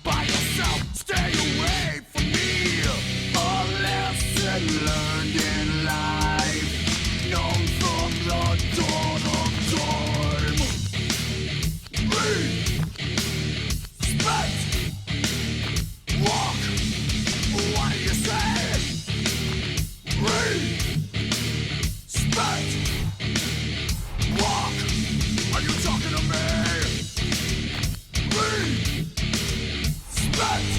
by yourself, stay away from me. A lesson learned in life, known from the dawn of time. Respect, walk, what do you say? Respect, walk, are you talking to me? Respect,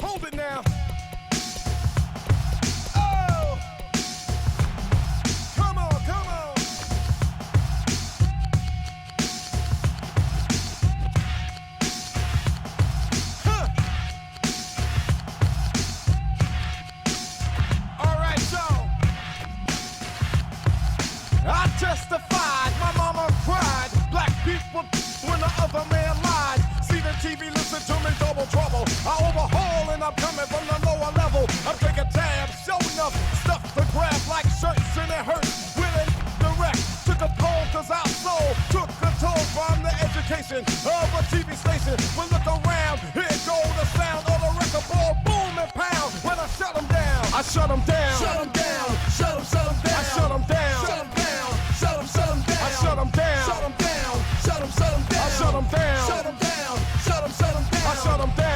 Hold it now. Oh! Come on, come on. Huh. All right, so I testified, my mama cried. Black people when the other man lied. See the TV, listen to me, double trouble. I overhaul and I'm coming from the lower level. I'm taking tabs, show enough stuff to grab like shirts and it hurts. When it direct, took a poll cause our soul took control from the education of a TV station. But look around, here go the sound of the record ball, boom and pound. When I shut them down, I shut them down. Shut them down, shut them down. I shut them down. Shut them down, shut them down. I shut them down. Shut them down, shut them down. I shut them down. Shut them down, shut them down. I shut them down.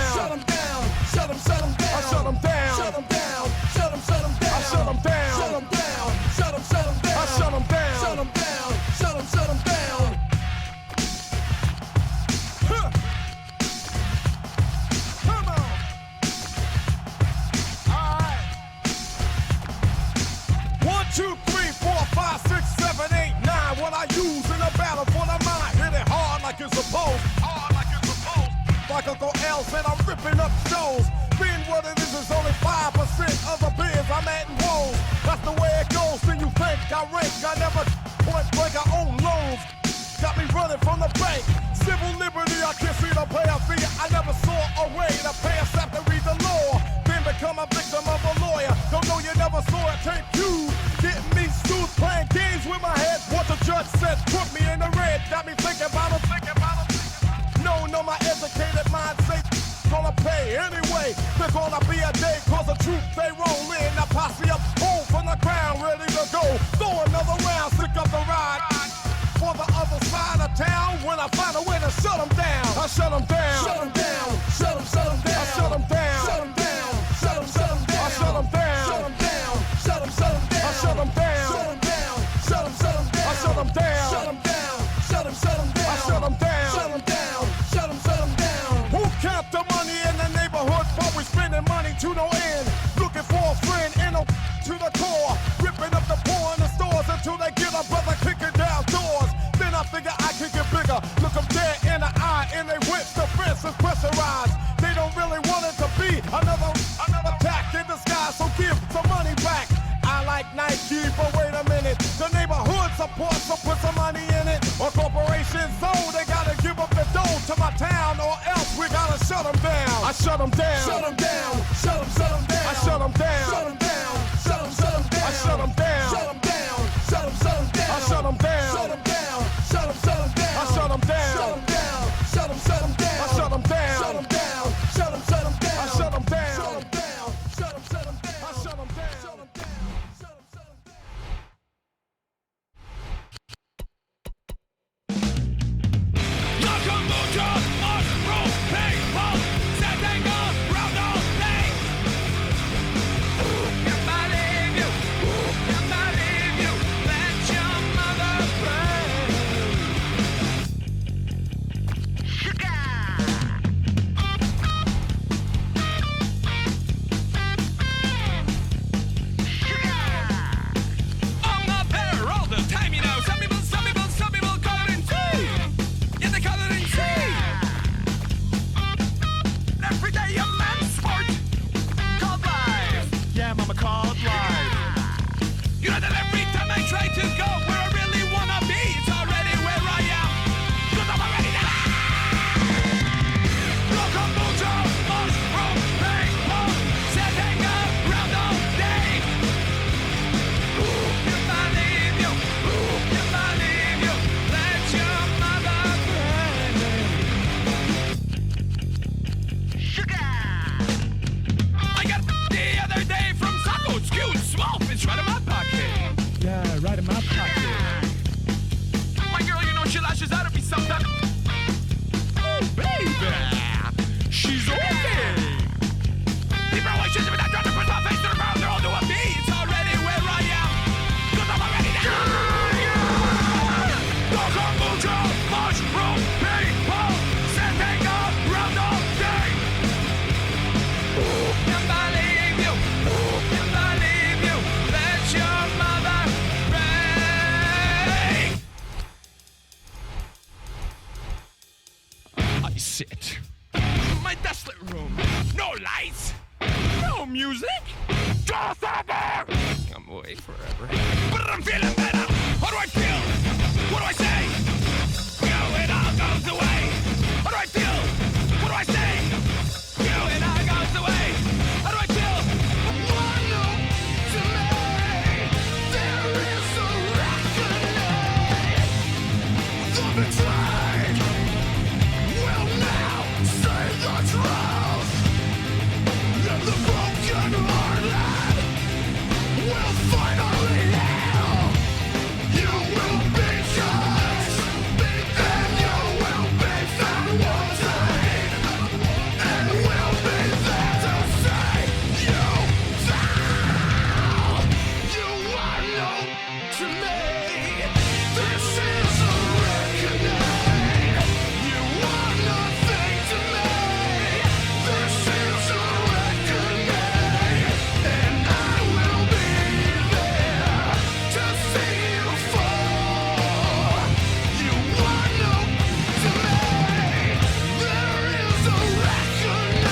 Shut them down, shut them down. I shut them down. Shut them down, shut them down. I shut them down. Shut them down, shut them down. I shut them down. Shut them down, shut them down. Huh. Come on. All right. 1, 2, 3, 4, 5, 6, 7, 8, 9. What I use in a battle for the mind. Hit it hard like it's supposed. Hard like it's supposed. Like Uncle L said, I'm ripping up shows. Being what it is only 5% of the biz I'm at in woes. That's the way it goes. Then you think I rank. I never point blank, I own loans. Got me running from the bank. Civil liberty, I can't see the player fee. I never saw a way to pay us after read the law. Then become a victim of a lawyer. Don't know you never saw it. Take you getting me sued, playing games with my head. What the judge said put me in the red. Got me thinking about it, thinking about it. No, my educated mind say gonna pay anyway. There's gonna be a day cause the truth they roll in. I posse up home from the ground, ready to go. Throw another round, stick up the ride. For the other side of town, when I find a way to shut them down, I shut them down. Shut them down, shut them down. I shut them down. Shut them down, shut them down. I shut them down. Shut them down, shut them down. I shut them down. Shut them down, shut them down. I shut them down. Shut them down, shut them down. I shut them down. Shut them down, shut them down. Who count the money in the neighborhood while we spending money to no end? Looking for a friend in a to the core, ripping up the poor in the stores until they get a brother kicking down doors. Then I figure I can get bigger. Look them dead in the eye and they whip the fence is pressurized. They don't really want it to be another attack in disguise. So give some money back. I like Nike, but wait a minute. The neighborhood supports, so put some money in it. Or corporations, so they gotta give up the dough to my town, or else we gotta shut them down. I shut them down. Shut them down. Shut them down. I shut them down. Shut them down. Shut them down. I shut them down. Shut them down. forever. But I'm feeling better. How do I feel? What do I say? You, it all goes away. How do I feel? What do I say? You, it all goes away. How do I feel? One note to me. There is a reckoning. The betrayed will now say the truth. And the broken hearted will finally heal. You will be judged, and you will be found wanting, and will be there to say you foul. You are known to me. This is a reckoning. You are nothing to me. This is a reckoning, and I will be there to see you fall. You are known to me. There is a reckoning.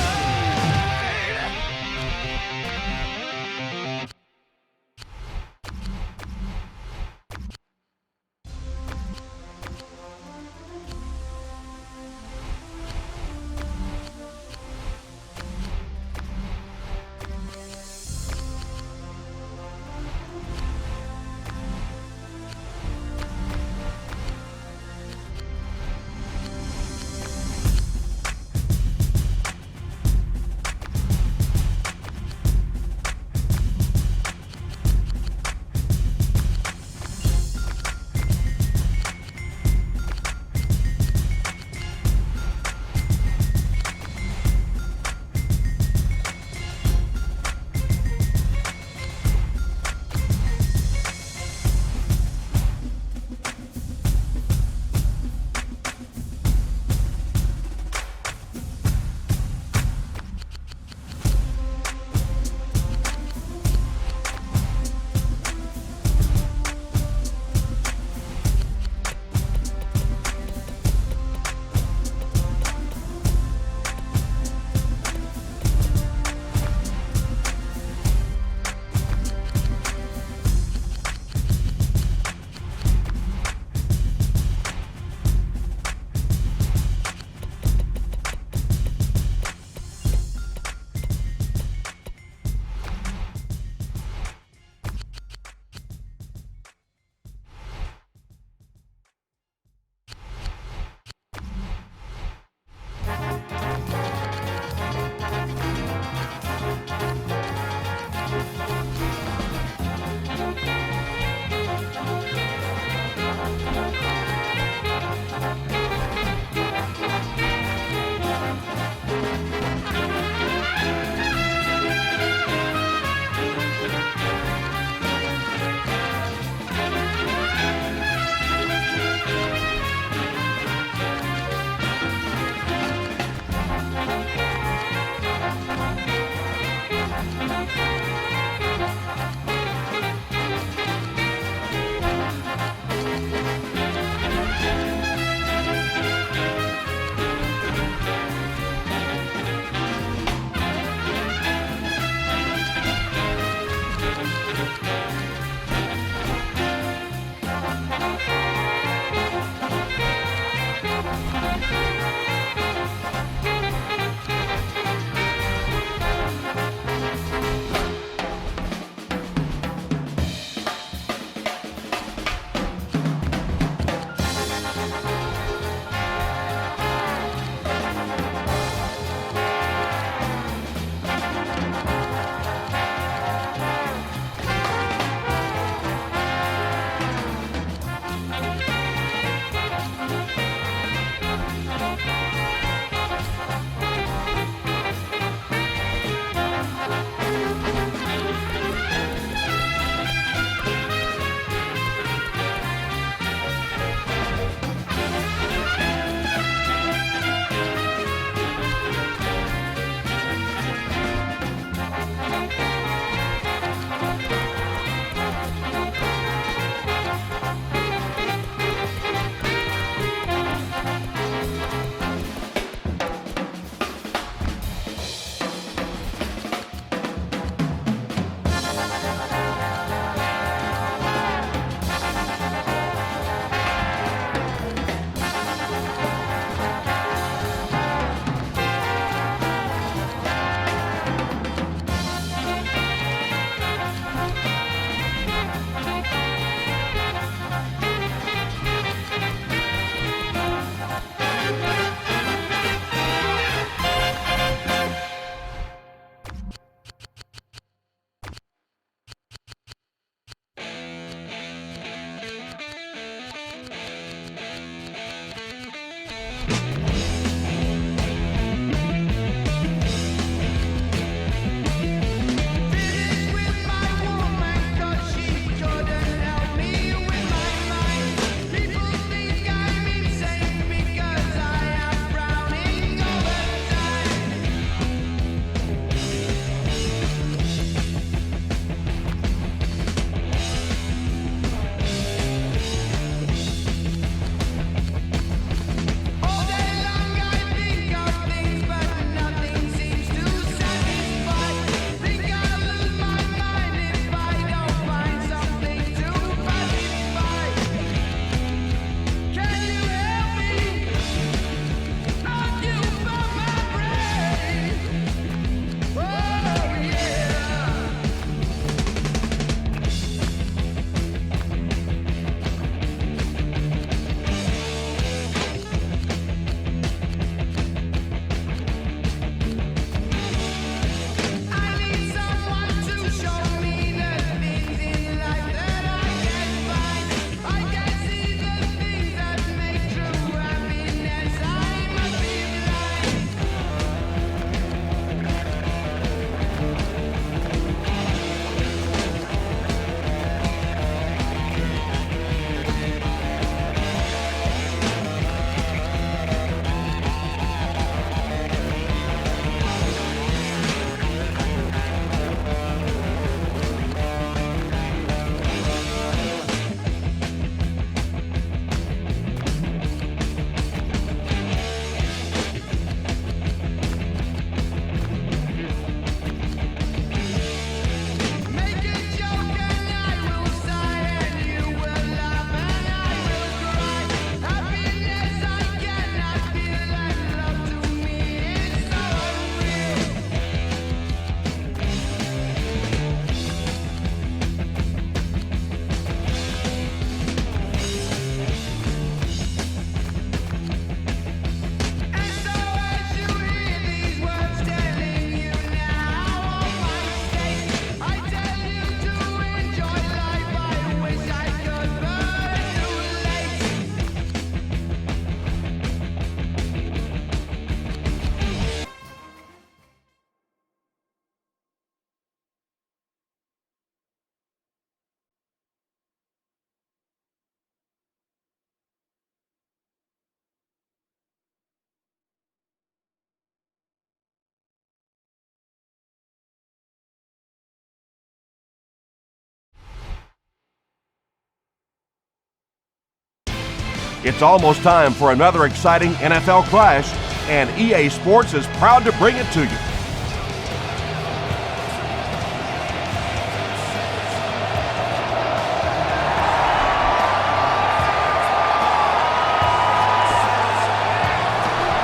It's almost time for another exciting NFL clash, and EA Sports is proud to bring it to you.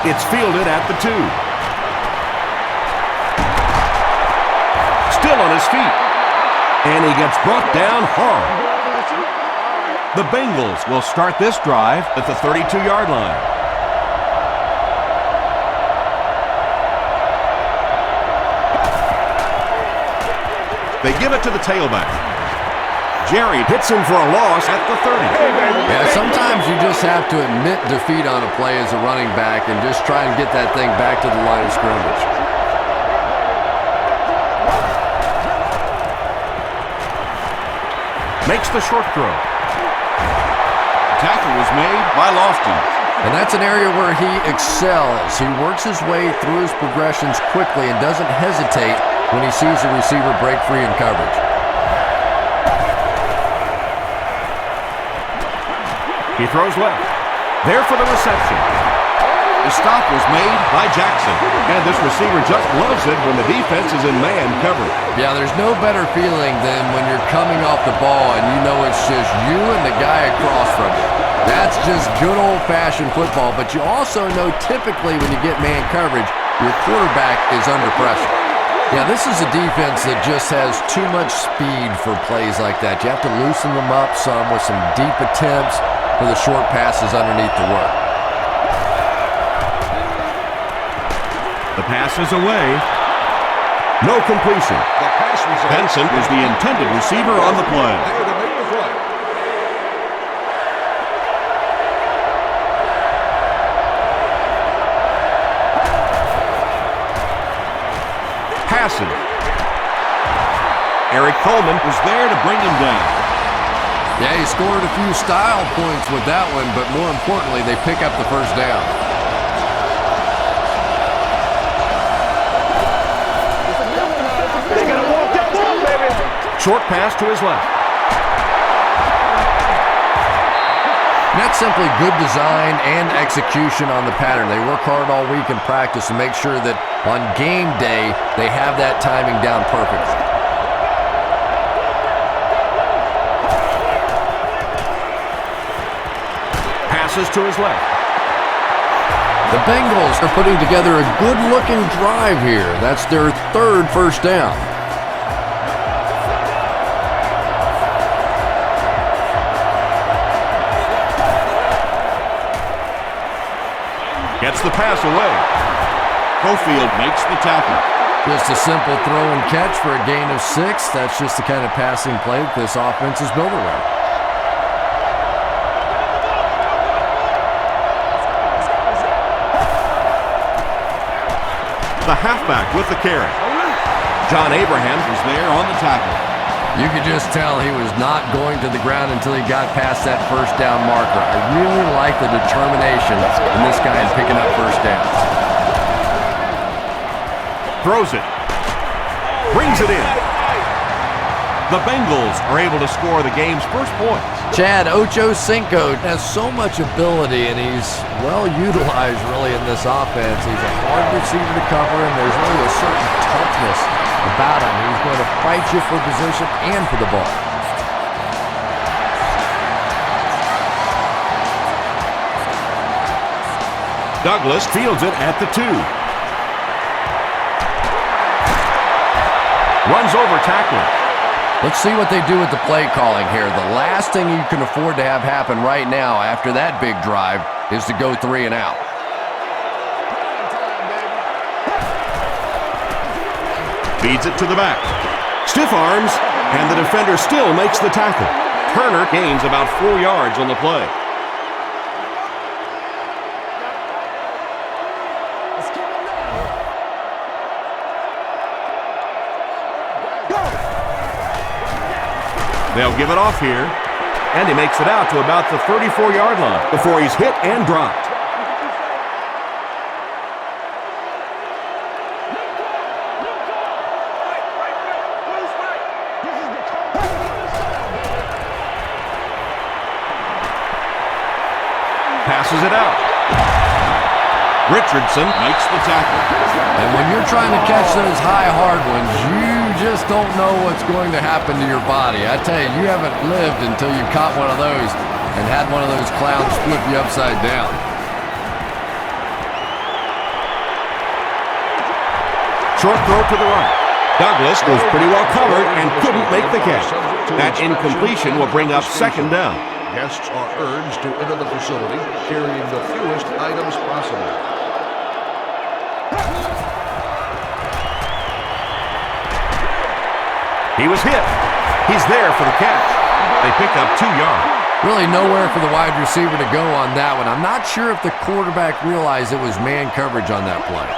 It's fielded at the 2. Still on his feet. And he gets brought down hard. The Bengals will start this drive at the 32-yard line. They give it to the tailback. Jerry hits him for a loss at the 30. Yeah, sometimes you just have to admit defeat on a play as a running back and just try and get that thing back to the line of scrimmage. Makes the short throw. Tackle was made by Lofton. And that's an area where he excels. He works his way through his progressions quickly and doesn't hesitate when he sees a receiver break free in coverage. He throws left. There for the reception. The stop was made by Jackson. And this receiver just loves it when the defense is in man coverage. Yeah, there's no better feeling than when you're coming off the ball and you know it's just you and the guy across from you. That's just good old-fashioned football. But you also know typically when you get man coverage, your quarterback is under pressure. Yeah, this is a defense that just has too much speed for plays like that. You have to loosen them up some with some deep attempts for the short passes underneath the work. The pass is away. No completion. Benson is the intended receiver on the play. Passing. Eric Coleman was there to bring him down. Yeah, he scored a few style points with that one, but more importantly, they pick up the first down. Short pass to his left. That's simply good design and execution on the pattern. They work hard all week in practice to make sure that on game day, they have that timing down perfectly. Passes to his left. The Bengals are putting together a good-looking drive here. That's their third first down. Gets the pass away. Cofield makes the tackle. Just a simple throw and catch for a gain of 6. That's just the kind of passing play that this offense is built around. The halfback with the carry. John Abraham was there on the tackle. You could just tell he was not going to the ground until he got past that first down marker. I really like the determination in this guy in picking up first downs. Throws it. Brings it in. The Bengals are able to score the game's first points. Chad Ochocinco has so much ability, and he's well utilized really in this offense. He's a hard receiver to cover, and there's really a certain toughness about him. He's going to fight you for position and for the ball. Douglas fields it at the 2. Runs over tackler. Let's see what they do with the play calling here. The last thing you can afford to have happen right now after that big drive is to go 3 and out. Feeds it to the back. Stiff arms, and the defender still makes the tackle. Turner gains about 4 yards on the play. They'll give it off here, and he makes it out to about the 34-yard line before he's hit and dropped. tosses it out. Richardson makes the tackle. And when you're trying to catch those high, hard ones, you just don't know what's going to happen to your body. I tell you, you haven't lived until you caught one of those and had one of those clowns flip you upside down. Short throw to the right. Douglas was pretty well covered and couldn't make the catch. That incompletion will bring up second down. Guests are urged to enter the facility carrying the fewest items possible. He was hit. He's there for the catch. They pick up 2 yards. Really nowhere for the wide receiver to go on that one. I'm not sure if the quarterback realized it was man coverage on that play.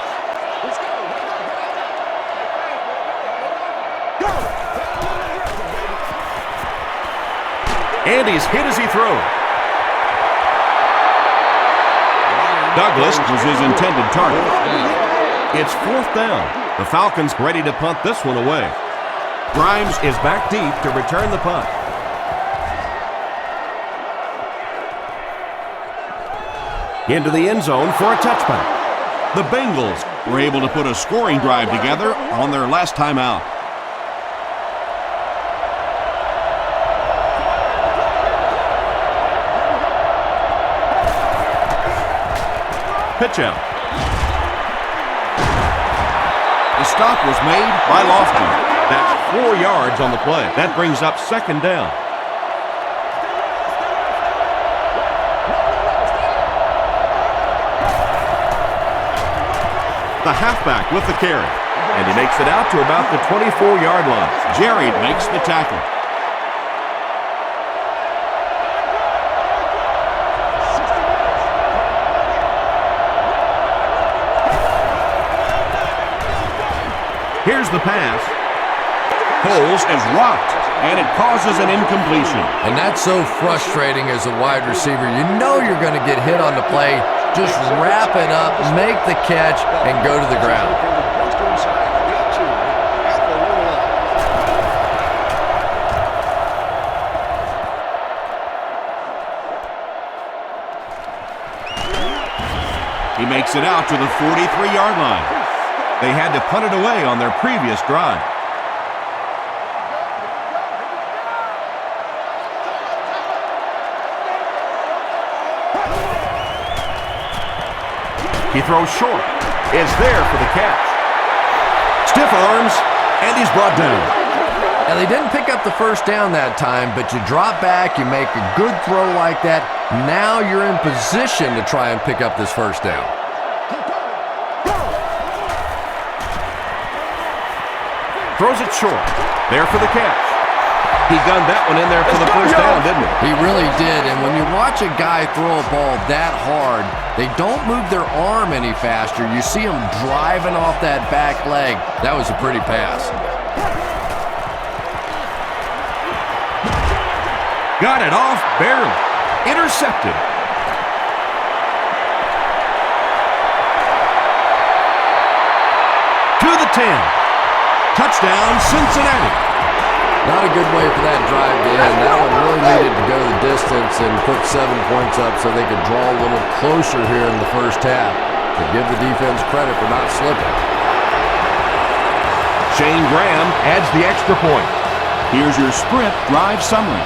And he's hit as he throws. Douglas was his intended target. It's 4th down. The Falcons ready to punt this one away. Grimes is back deep to return the punt. Into the end zone for a touchback. The Bengals were able to put a scoring drive together on their last time out. Pitch out. The stop was made by Lofty. That's 4 yards on the play. That brings up second down. The halfback with the carry. And he makes it out to about the 24-yard line. Jerry makes the tackle. Here's the pass. Holes is rocked, and it causes an incompletion. And that's so frustrating as a wide receiver. You know you're going to get hit on the play. Just wrap it up, make the catch, and go to the ground. He makes it out to the 43-yard line. They had to punt it away on their previous drive. He throws short. Is there for the catch. Stiff arms, and he's brought down. Now, they didn't pick up the first down that time, but you drop back, you make a good throw like that. Now you're in position to try and pick up this first down. Throws it short. There for the catch. He gunned that one in there for the first down, didn't he? He really did, and when you watch a guy throw a ball that hard, they don't move their arm any faster. You see him driving off that back leg. That was a pretty pass. Got it off barely. Intercepted. To the 10. Touchdown, Cincinnati. Not a good way for that drive to end. That one really needed to go the distance and put 7 points up so they could draw a little closer here in the first half. To give the defense credit for not slipping. Shane Graham adds the extra point. Here's your sprint drive summary.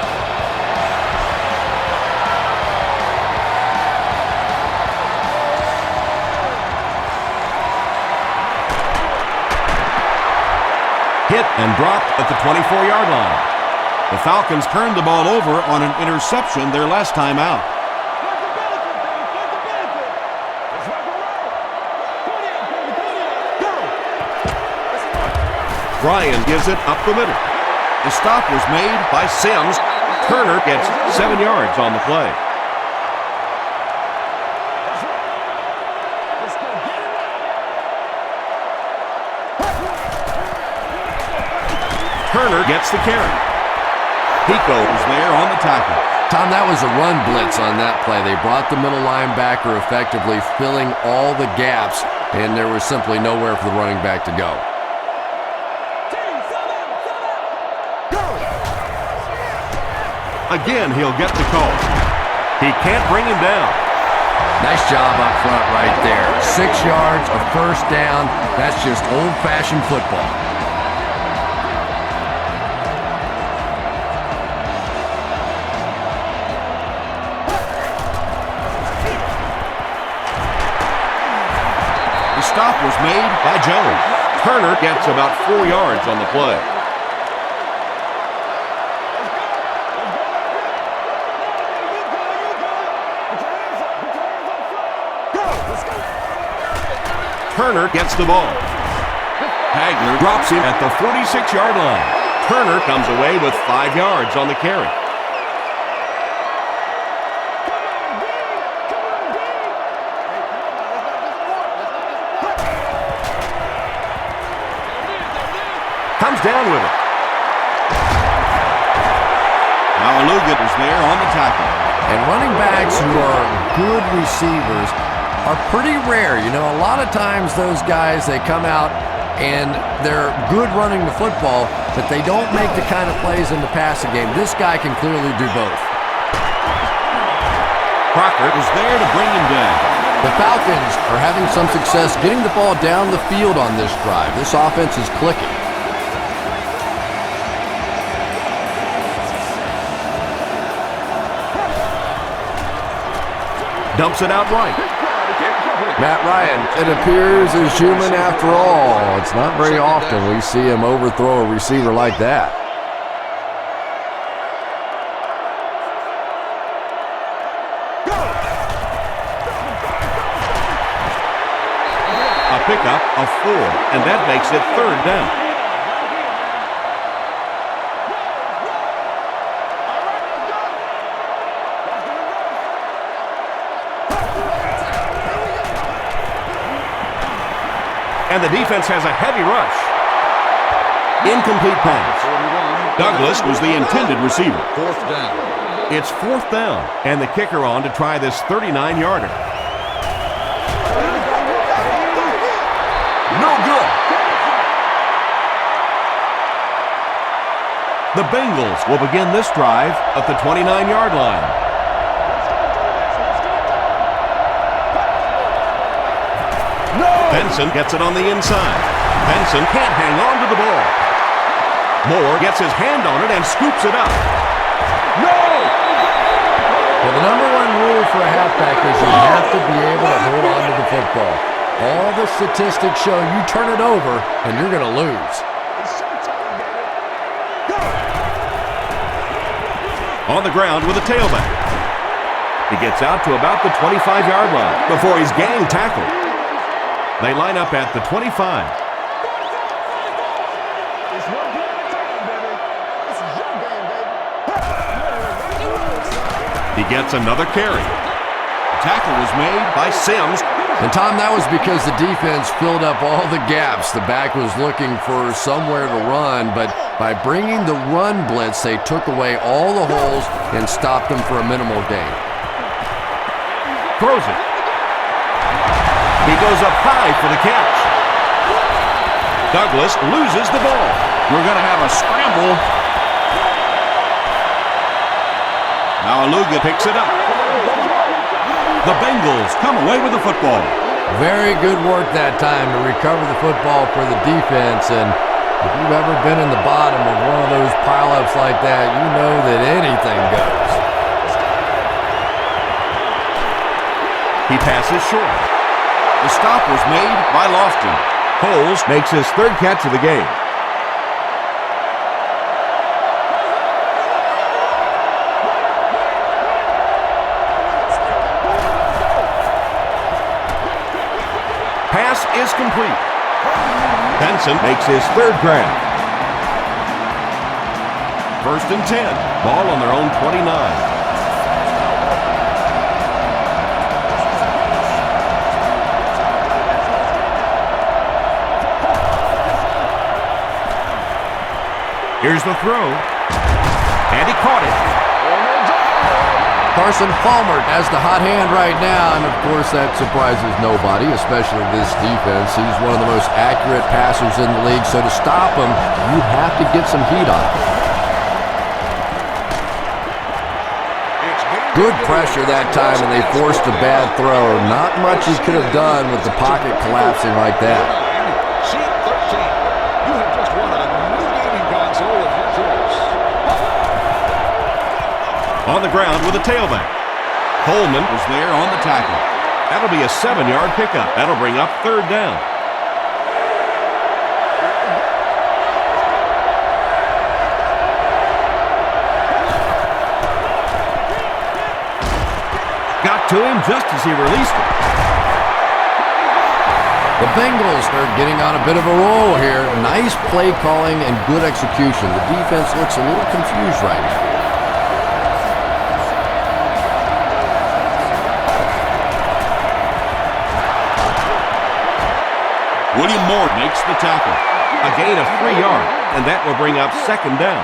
Hit and dropped at the 24-yard line. The Falcons turned the ball over on an interception their last time out. Ryan gives it up the middle. The stop was made by Sims. Turner gets 7 yards on the play. Turner gets the carry. Pico is there on the tackle. Tom, that was a run blitz on that play. They brought the middle linebacker effectively filling all the gaps, and there was simply nowhere for the running back to go. Again, he'll get the call. He can't bring him down. Nice job up front right there. 6 yards, a first down. That's just old-fashioned football. The stop was made by Jones. Turner gets about 4 yards on the play. Turner gets the ball. Hagler drops him at the 46-yard line. Turner comes away with 5 yards on the carry. Comes down with it. Now Elgato is there on the tackle. And running backs who are good receivers are pretty rare. You know, a lot of times those guys, they come out and they're good running the football, but they don't make the kind of plays in the passing game. This guy can clearly do both. Crocker is there to bring him down. The Falcons are having some success getting the ball down the field on this drive. This offense is clicking. Dumps it out right. Matt Ryan, it appears is human after all. It's not very often we see him overthrow a receiver like that. A pickup of 4, and that makes it 3rd down. And the defense has a heavy rush. Incomplete pass. Douglas was the intended receiver. 4th down. It's 4th down, and the kicker on to try this 39-yarder. No good. The Bengals will begin this drive at the 29-yard line. Benson gets it on the inside. Benson can't hang on to the ball. Moore gets his hand on it and scoops it up. No! Well, the number one rule for a halfback is you have to be able to hold on to the football. All the statistics show you turn it over and you're going to lose. On the ground with a tailback. He gets out to about the 25-yard line before he's gang tackled. They line up at the 25. He gets another carry. The tackle was made by Sims. And Tom, that was because the defense filled up all the gaps. The back was looking for somewhere to run, but by bringing the run blitz, they took away all the holes and stopped them for a minimal gain. Throws it. He goes up high for the catch. Douglas loses the ball. We're going to have a scramble. Now Elgato picks it up. The Bengals come away with the football. Very good work that time to recover the football for the defense. And if you've ever been in the bottom of one of those pileups like that, you know that anything goes. He passes short. The stop was made by Lofton. Coles makes his 3rd catch of the game. Pass is complete. Benson makes his 3rd grab. 1st and 10. Ball on their own 29. Here's the throw. And he caught it. Carson Palmer has the hot hand right now, and of course that surprises nobody, especially this defense. He's one of the most accurate passers in the league, so to stop him, you have to get some heat on him. It's game Good pressure that time, and they forced a bad throw. Not much he could have done with the pocket collapsing like that. Seat 13. You have just won a new gaming console of your choice. On the ground with a tailback. Coleman was there on the tackle. That'll be a 7-yard pickup. That'll bring up 3rd down. Got to him just as he released it. The Bengals are getting on a bit of a roll here. Nice play calling and good execution. The defense looks a little confused right now. William Moore makes the tackle. A gain of 3 yards, and that will bring up 2nd down.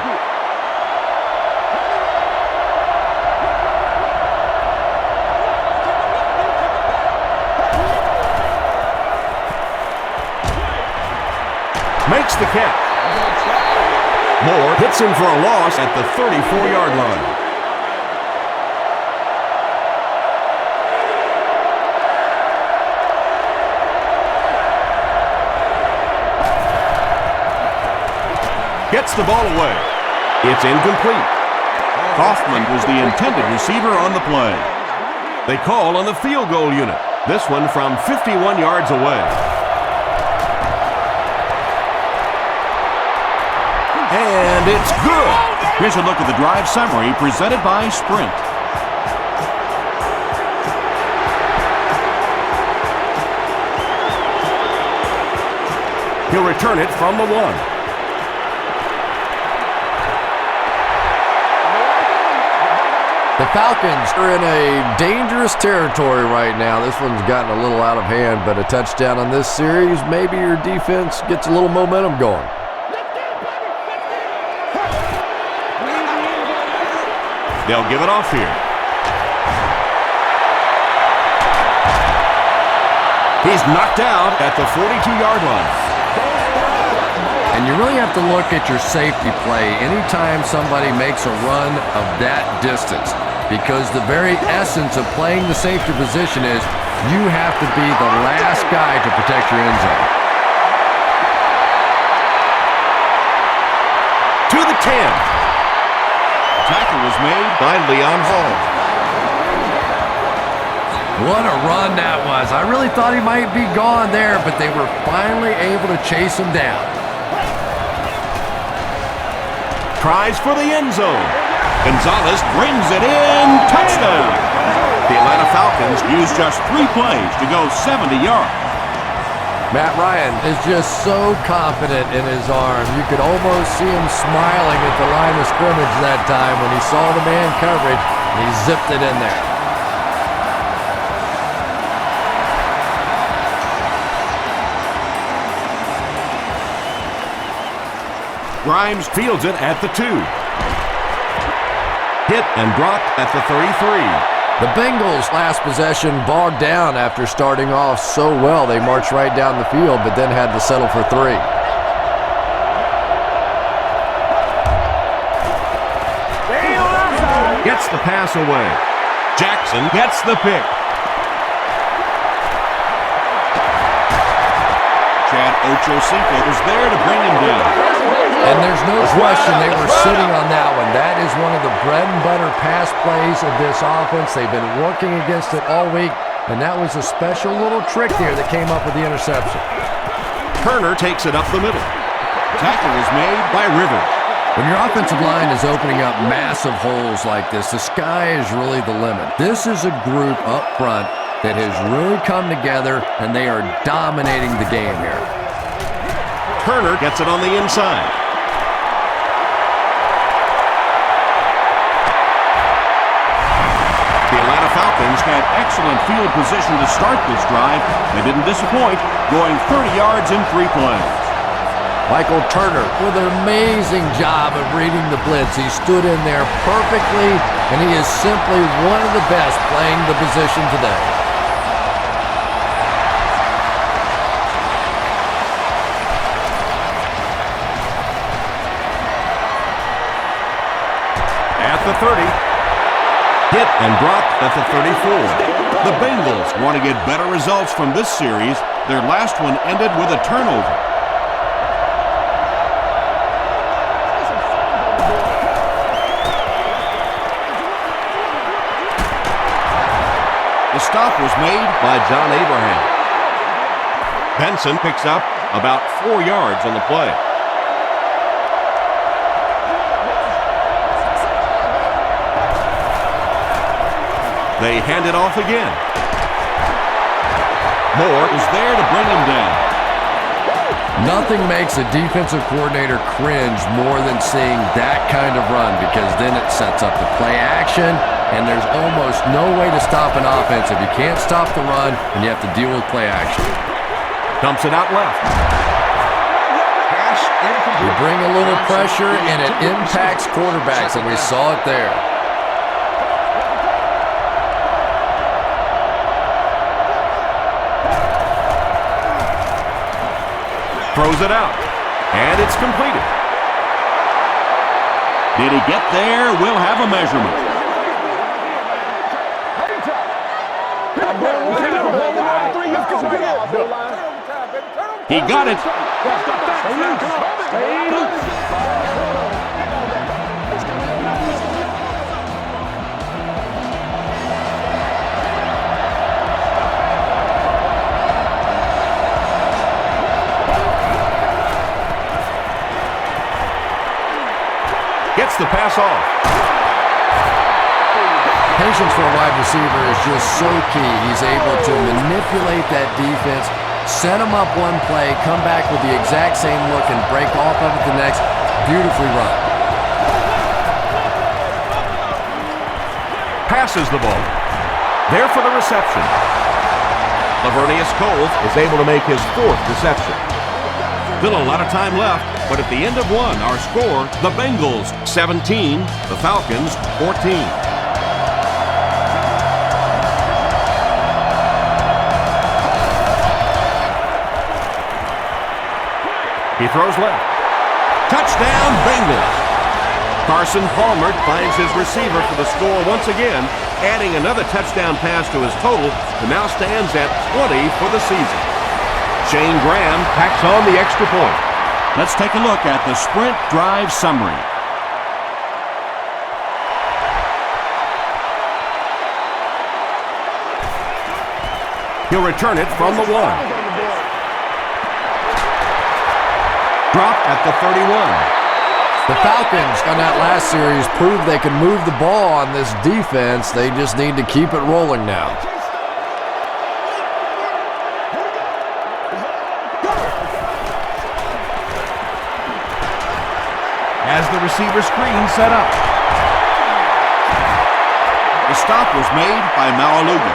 Makes the catch. Moore hits him for a loss at the 34-yard line. Gets the ball away. It's incomplete. Kaufman was the intended receiver on the play. They call on the field goal unit. This one from 51 yards away. And it's good. Here's a look at the drive summary presented by Sprint. He'll return it from the 1. The Falcons are in a dangerous territory right now. This one's gotten a little out of hand, but a touchdown on this series, maybe your defense gets a little momentum going. They'll give it off here. He's knocked out at the 42-yard line. And you really have to look at your safety play anytime somebody makes a run of that distance, because the very essence of playing the safety position is you have to be the last guy to protect your end zone. To the 10. Tackle was made by Leon Hall. What a run that was. I really thought he might be gone there, but they were finally able to chase him down. Tries for the end zone. Gonzalez brings it in. Touchdown. The Atlanta Falcons used just 3 plays to go 70 yards. Matt Ryan is just so confident in his arm. You could almost see him smiling at the line of scrimmage that time when he saw the man coverage, and he zipped it in there. Grimes fields it at the 2. Hit and dropped at the 33. The Bengals' last possession bogged down after starting off so well. They marched right down the field, but then had to settle for 3. Gets the pass away. Jackson gets the pick. Chad Ochocinco was there to bring him down. And there's no question they were sitting on that one. That is one of the bread and butter pass plays of this offense. They've been working against it all week, and that was a special little trick there that came up with the interception. Turner takes it up the middle. Tackle is made by Rivers. When your offensive line is opening up massive holes like this, the sky is really the limit. This is a group up front that has really come together, and they are dominating the game here. Turner gets it on the inside. The Atlanta Falcons had excellent field position to start this drive. They didn't disappoint, going 30 yards in 3 plays. Michael Turner with an amazing job of reading the blitz. He stood in there perfectly, and he is simply one of the best playing the position today. At the 30. Hit and dropped at the 34. The Bengals want to get better results from this series. Their last one ended with a turnover. The stop was made by John Abraham. Benson picks up about 4 yards on the play. They hand it off again. Moore is there to bring him down. Nothing makes a defensive coordinator cringe more than seeing that kind of run, because then it sets up the play action, and there's almost no way to stop an offense if you can't stop the run and you have to deal with play action. Dumps it out left. You bring a little pressure and it impacts quarterbacks, and we saw it there. Throws it out, and it's completed. Did he get there? We'll have a measurement. He got it. Gets the pass off. Patience for a wide receiver is just so key. He's able to manipulate that defense, set them up one play, come back with the exact same look, and break off of it the next. Beautifully run. Passes the ball. There for the reception. Lavernius Cole is able to make his 4th reception. Still a lot of time left, but at the end of one, our score, the Bengals 17, the Falcons 14. He throws left. Touchdown, Bengals. Carson Palmer finds his receiver for the score once again, adding another touchdown pass to his total, and now stands at 20 for the season. Shane Graham tacks on the extra point. Let's take a look at the sprint drive summary. He'll return it from the 1. Drop at the 31. The Falcons on that last series proved they can move the ball on this defense. They just need to keep it rolling now. As the receiver screen set up. The stop was made by Malaluga.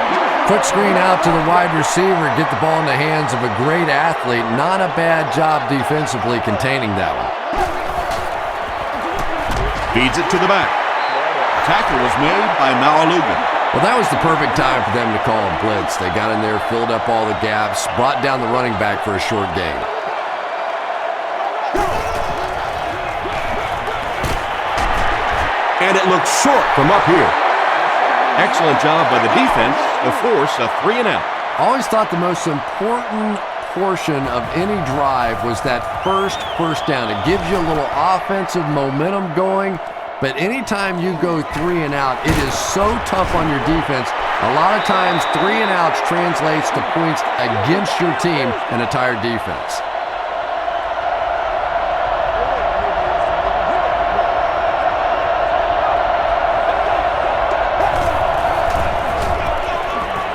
Quick screen out to the wide receiver, get the ball in the hands of a great athlete. Not a bad job defensively containing that one. Feeds it to the back. Tackle was made by Malaluga. Well, that was the perfect time for them to call a blitz. They got in there, filled up all the gaps, brought down the running back for a short gain. And it looks short from up here. Excellent job by the defense to force a 3-and-out. Always thought the most important portion of any drive was that first down. It gives you a little offensive momentum going, but anytime you go 3-and-out, it is so tough on your defense. A lot of times 3-and-outs translates to points against your team and a tired defense.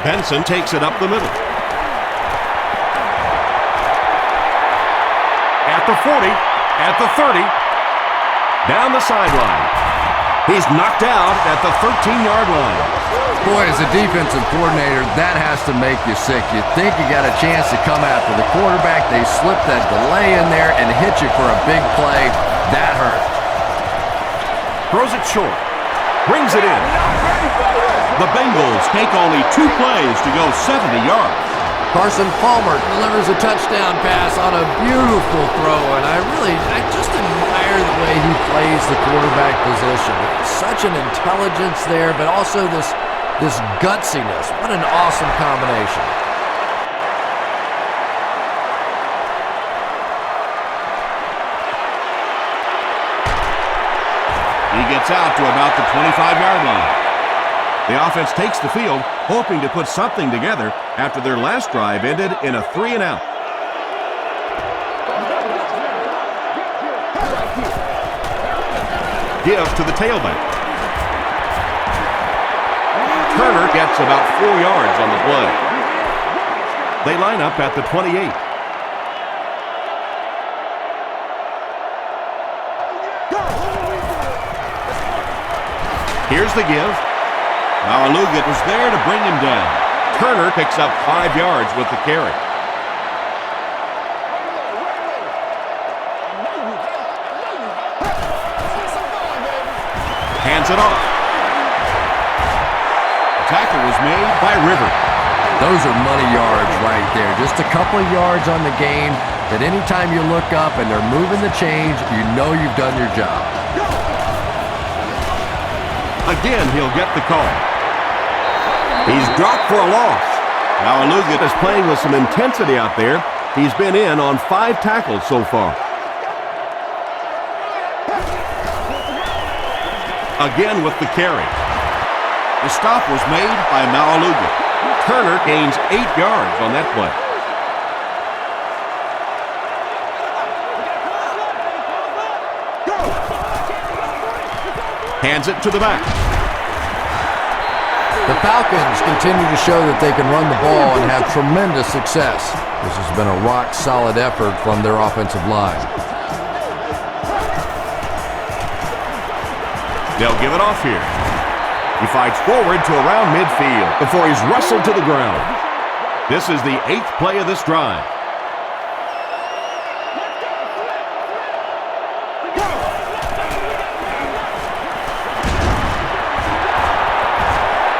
Benson takes it up the middle. At the 40, at the 30, down the sideline. He's knocked out at the 13-yard line. Boy, as a defensive coordinator, that has to make you sick. You think you got a chance to come after the quarterback. They slip that delay in there and hit you for a big play. That hurt. Throws it short. Brings it in. The Bengals take only 2 plays to go 70 yards. Carson Palmer delivers a touchdown pass on a beautiful throw, and I just admire the way he plays the quarterback position. Such an intelligence there, but also this gutsiness. What an awesome combination. He gets out to about the 25-yard line. The offense takes the field, hoping to put something together after their last drive ended in a 3-and-out. Give to the tailback. Turner gets about 4 yards on the play. They line up at the 28. Here's the give. Malaluga was there to bring him down. Turner picks up 5 yards with the carry. Hands it off. The tackle was made by River. Those are money yards right there. Just a couple of yards on the game that anytime you look up and they're moving the chains, you know you've done your job. Again, he'll get the call. He's dropped for a loss. Malaluga is playing with some intensity out there. He's been in on 5 tackles so far. Again with the carry. The stop was made by Malaluga. Turner gains 8 yards on that play. Hands it to the back. The Falcons continue to show that they can run the ball and have tremendous success. This has been a rock-solid effort from their offensive line. They'll give it off here. He fights forward to around midfield before he's wrestled to the ground. This is the 8th play of this drive.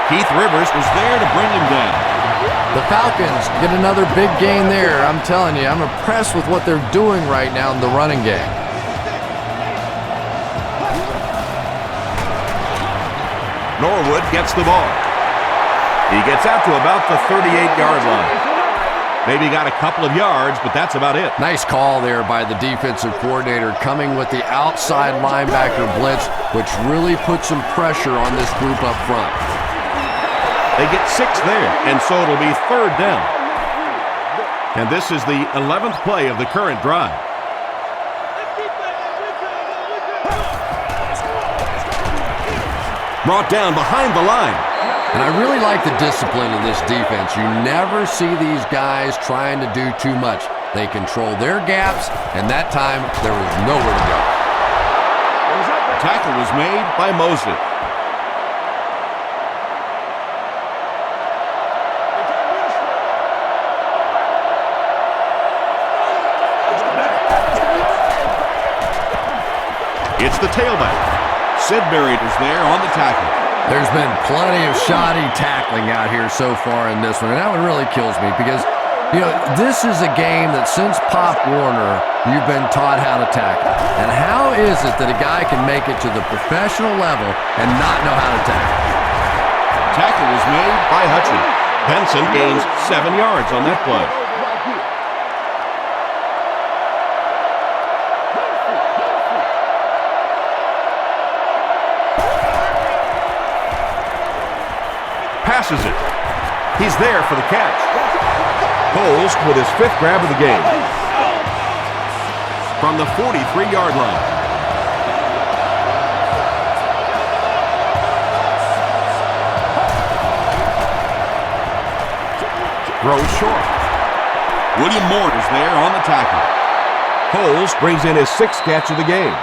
Keith Rivers was there to bring him down. The Falcons get another big gain there. I'm telling you, I'm impressed with what they're doing right now in the running game. Norwood gets the ball. He gets out to about the 38-yard line. Maybe got a couple of yards, but that's about it. Nice call there by the defensive coordinator, coming with the outside linebacker blitz, which really puts some pressure on this group up front. They get 6 there, and so it'll be 3rd down. And this is the 11th play of the current drive. Brought down behind the line. And I really like the discipline of this defense. You never see these guys trying to do too much. They control their gaps, and that time there was nowhere to go. The tackle was made by Mosley. It's the tailback. Sidbury is there on the tackle. There's been plenty of shoddy tackling out here so far in this one, and that one really kills me because, you know, this is a game that since Pop Warner, you've been taught how to tackle. And how is it that a guy can make it to the professional level and not know how to tackle? Tackle was made by Hutchin. Benson gains 7 yards on that play. Passes it. He's there for the catch. Coles with his 5th grab of the game. From the 43-yard line. Throws short. William Moore is there on the tackle. Coles brings in his 6th catch of the game.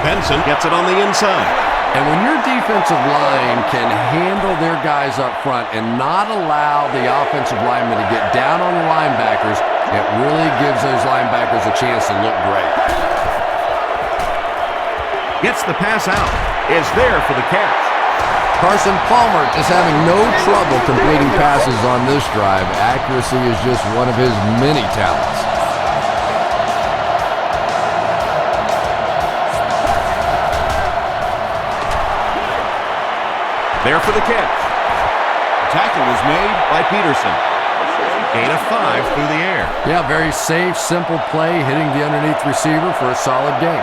Benson gets it on the inside. And when your defensive line can handle their guys up front and not allow the offensive linemen to get down on the linebackers, it really gives those linebackers a chance to look great. Gets the pass out. Is there for the catch. Carson Palmer is having no trouble completing passes on this drive. Accuracy is just one of his many talents. There for the catch. Tackle was made by Peterson. Gain of 5 through the air. Yeah, very safe, simple play, hitting the underneath receiver for a solid gain.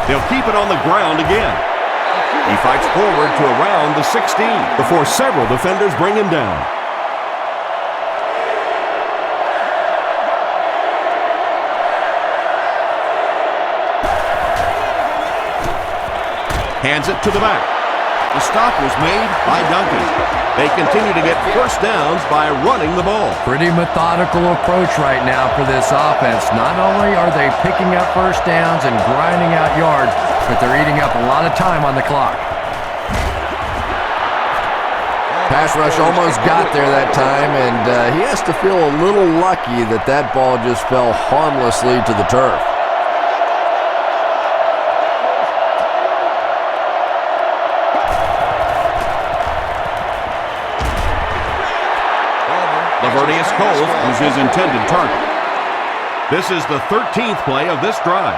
They'll keep it on the ground again. He fights forward to around the 16 before several defenders bring him down. Hands it to the back. The stop was made by Duncan. They continue to get first downs by running the ball. Pretty methodical approach right now for this offense. Not only are they picking up first downs and grinding out yards, but they're eating up a lot of time on the clock. Pass rush almost got there that time, and he has to feel a little lucky that that ball just fell harmlessly to the turf. Lavernius Cole was his intended target. This is the 13th play of this drive.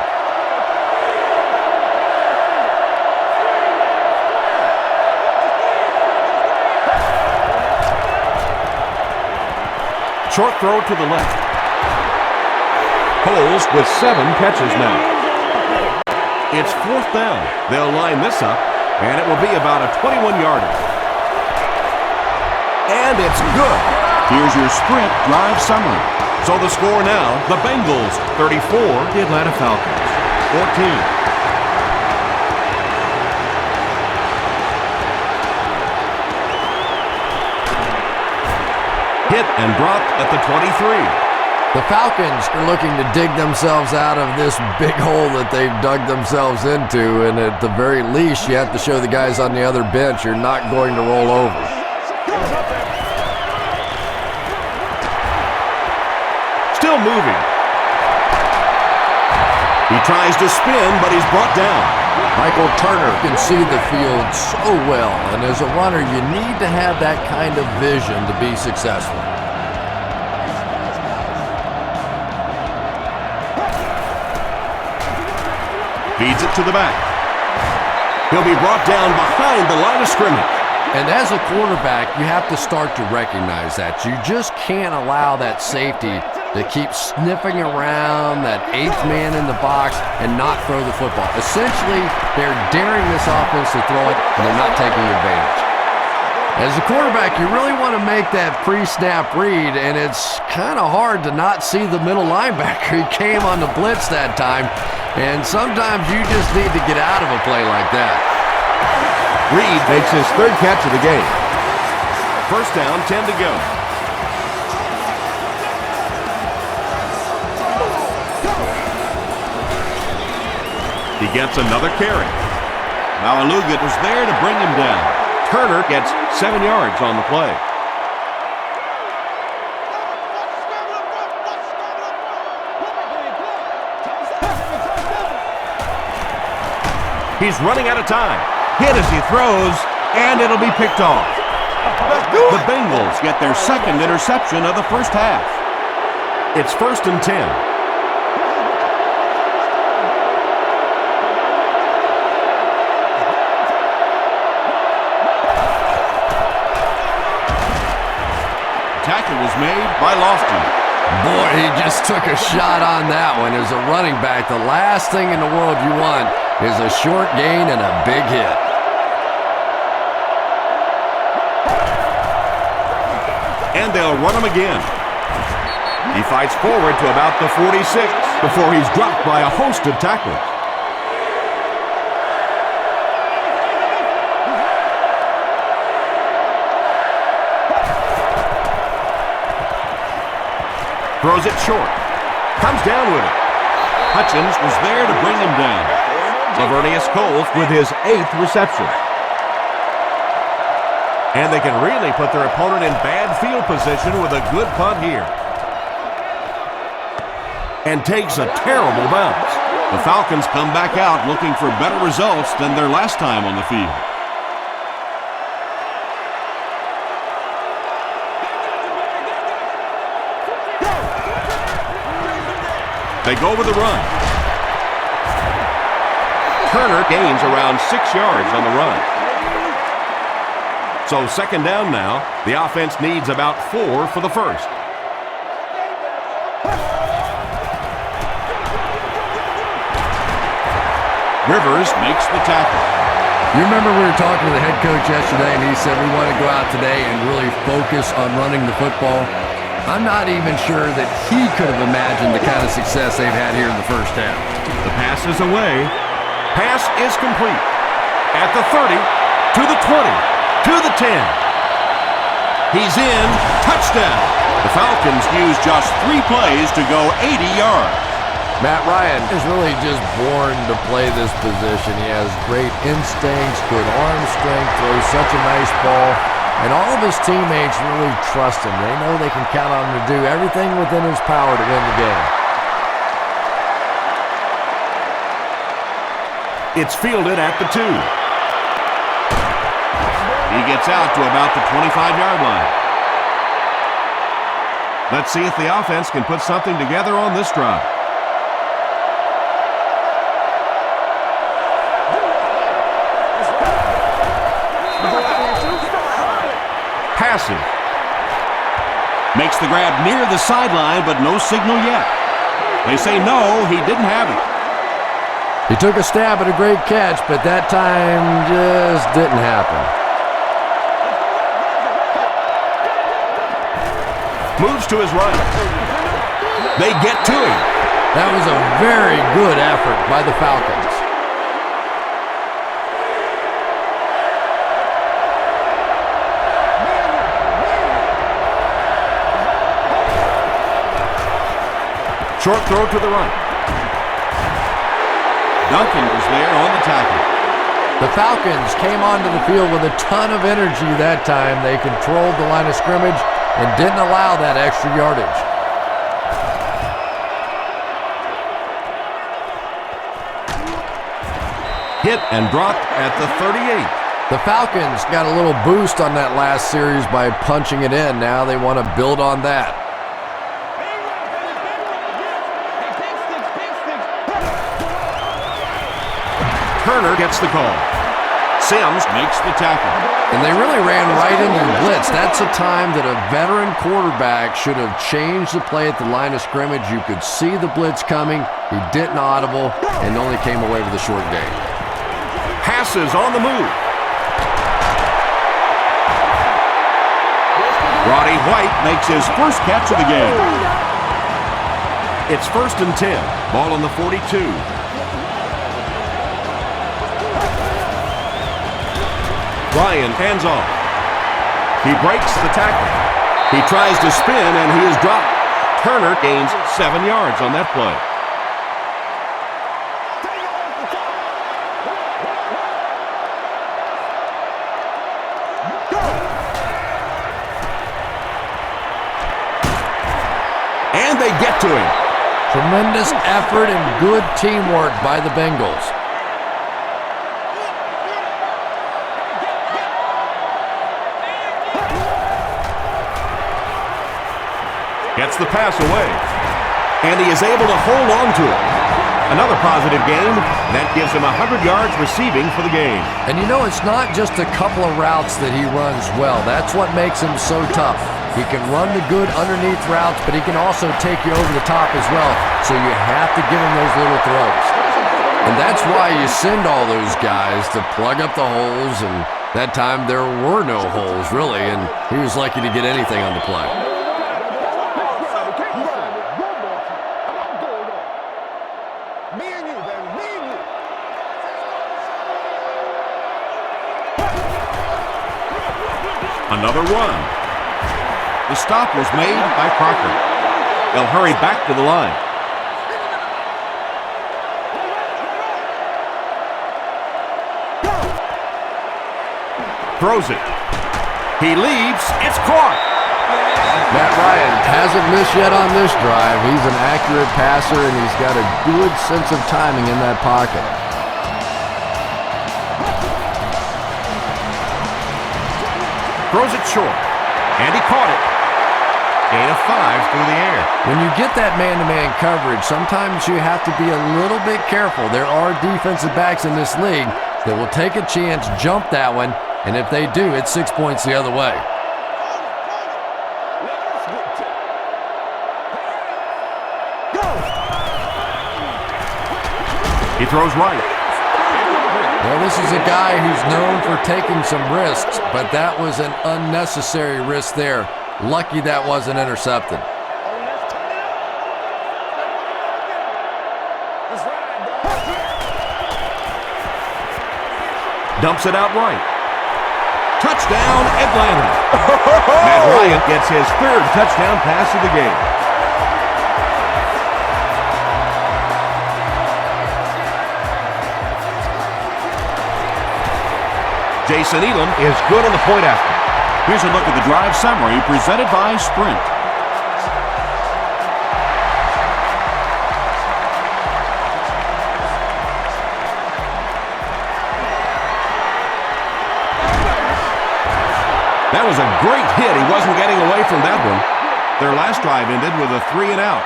Short throw to the left. Coles with 7 catches now. It's 4th down. They'll line this up, and it will be about a 21-yarder. And it's good. Here's your sprint drive summary. So the score now, the Bengals 34, the Atlanta Falcons 14. Hit and dropped at the 23. The Falcons are looking to dig themselves out of this big hole that they've dug themselves into, and at the very least, you have to show the guys on the other bench you're not going to roll over. Still moving. He tries to spin, but he's brought down. Michael Turner can see the field so well, and as a runner, you need to have that kind of vision to be successful. Feeds it to the back. He'll be brought down behind the line of scrimmage. And as a quarterback, you have to start to recognize that. You just can't allow that safety to keep sniffing around that 8th man in the box and not throw the football. Essentially, they're daring this offense to throw it, and they're not taking advantage. As a quarterback, you really want to make that pre-snap read, and it's kind of hard to not see the middle linebacker. He came on the blitz that time, and sometimes you just need to get out of a play like that. Reed makes his 3rd catch of the game. First down, 10 to go. He gets another carry. Malaluga was there to bring him down. Turner gets 7 yards on the play. He's running out of time. Hit as he throws, and it'll be picked off. The Bengals get their 2nd interception of the first half. It's 1st and 10. Tackle was made by Lofton. Boy, he just took a shot on that one. As a running back, the last thing in the world you want is a short gain and a big hit. And they'll run him again. He fights forward to about the 46 before he's dropped by a host of tacklers. Throws it short. Comes down with it. Hutchins was there to bring him down. Lavernius Cole with his 8th reception. And they can really put their opponent in bad field position with a good punt here. And takes a terrible bounce. The Falcons come back out looking for better results than their last time on the field. They go with the run. Turner gains around 6 yards on the run. So second down now. The offense needs about 4 for the first. Rivers makes the tackle. You remember we were talking to the head coach yesterday, and he said we want to go out today and really focus on running the football. I'm not even sure that he could have imagined the kind of success they've had here in the first half. The pass is away. Pass is complete. At the 30, to the 20, to the 10. He's in. Touchdown. The Falcons use just 3 plays to go 80 yards. Matt Ryan is really just born to play this position. He has great instincts, good arm strength, throws such a nice ball. And all of his teammates really trust him. They know they can count on him to do everything within his power to win the game. It's fielded at the 2. He gets out to about the 25-yard line. Let's see if the offense can put something together on this drive. Passive. Makes the grab near the sideline, but no signal yet. They say no, he didn't have it. He took a stab at a great catch, but that time just didn't happen. Moves to his right. They get to him. That was a very good effort by the Falcons. Short throw to the right. Duncan was there on the tackle. The Falcons came onto the field with a ton of energy that time. They controlled the line of scrimmage and didn't allow that extra yardage. Hit and dropped at the 38. The Falcons got a little boost on that last series by punching it in. Now they want to build on that. Turner gets the call. Sims makes the tackle. And they really ran right into the blitz. That's a time that a veteran quarterback should have changed the play at the line of scrimmage. You could see the blitz coming. He didn't audible and only came away with a short gain. Passes on the move. Roddy White makes his first catch of the game. It's 1st and 10. Ball on the 42. Ryan hands off. He breaks the tackle. He tries to spin, and he is dropped. Turner gains 7 yards on that play. And they get to him. Tremendous effort and good teamwork by the Bengals. Gets the pass away. And he is able to hold on to it. Another positive game. That gives him 100 yards receiving for the game. And you know, it's not just a couple of routes that he runs well. That's what makes him so tough. He can run the good underneath routes, but he can also take you over the top as well. So you have to give him those little throws. And that's why you send all those guys to plug up the holes. And that time there were no holes, really. And he was lucky to get anything on the play. Another run. The stop was made by Crocker. They'll hurry back to the line. Throws it. He leaps. It's caught. Matt Ryan hasn't missed yet on this drive. He's an accurate passer, and he's got a good sense of timing in that pocket. Throws it short, and he caught it. Gain of 5 through the air. When you get that man-to-man coverage, sometimes you have to be a little bit careful. There are defensive backs in this league that will take a chance, jump that one, and if they do, it's 6 points the other way. He throws right. Well, this is a guy who's known for taking some risks, but that was an unnecessary risk there. Lucky that wasn't intercepted. Dumps it out right. Touchdown, Atlanta. Matt Ryan gets his 3rd touchdown pass of the game. Jason Elam is good on the point after. Here's a look at the drive summary presented by Sprint. That was a great hit. He wasn't getting away from that one. Their last drive ended with a 3-and-out.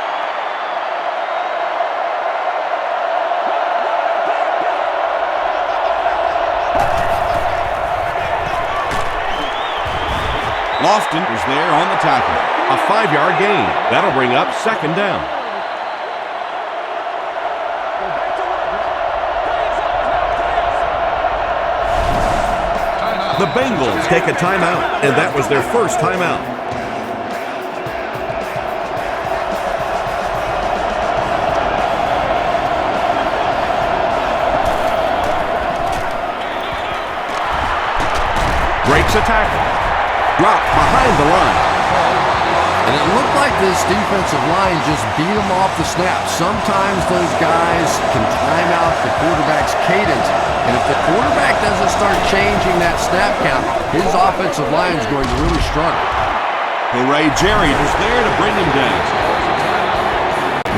Lofton is there on the tackle. A 5-yard gain. That'll bring up 2nd down. The Bengals take a timeout, and that was their first timeout. Breaks a tackle. Dropped behind the line. And it looked like this defensive line just beat them off the snap. Sometimes those guys can time out the quarterback's cadence. And if the quarterback doesn't start changing that snap count, his offensive line is going to really struggle. Hooray, Jerry is there to bring him down.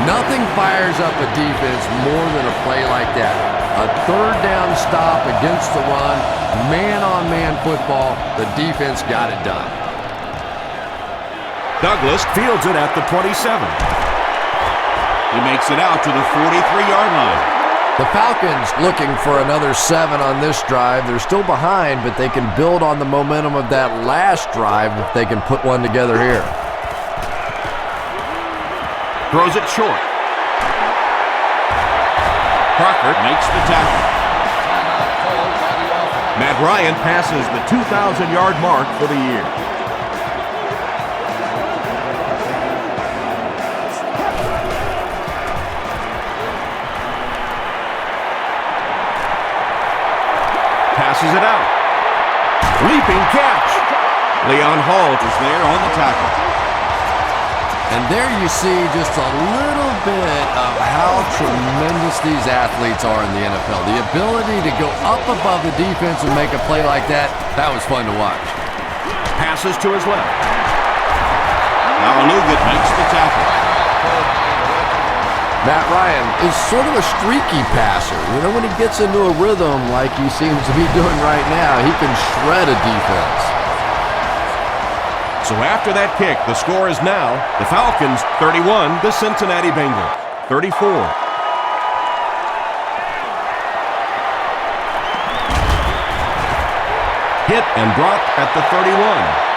Nothing fires up a defense more than a play like that. A 3rd down stop against the run, man-on-man football, the defense got it done. Douglas fields it at the 27. He makes it out to the 43-yard line. The Falcons looking for another 7 on this drive. They're still behind, but they can build on the momentum of that last drive if they can put one together here. Throws it short. Crocker makes the tackle. Matt Ryan passes the 2,000-yard mark for the year. Passes it out. Leaping catch. Leon Hall is there on the tackle. And there you see just a little bit of how tremendous these athletes are in the NFL. The ability to go up above the defense and make a play like that, that was fun to watch. Passes to his left. Now Lugat makes the tackle. Matt Ryan is sort of a streaky passer. You know, when he gets into a rhythm like he seems to be doing right now, he can shred a defense. So after that kick, the score is now the Falcons 31, the Cincinnati Bengals 34. Hit and dropped at the 31.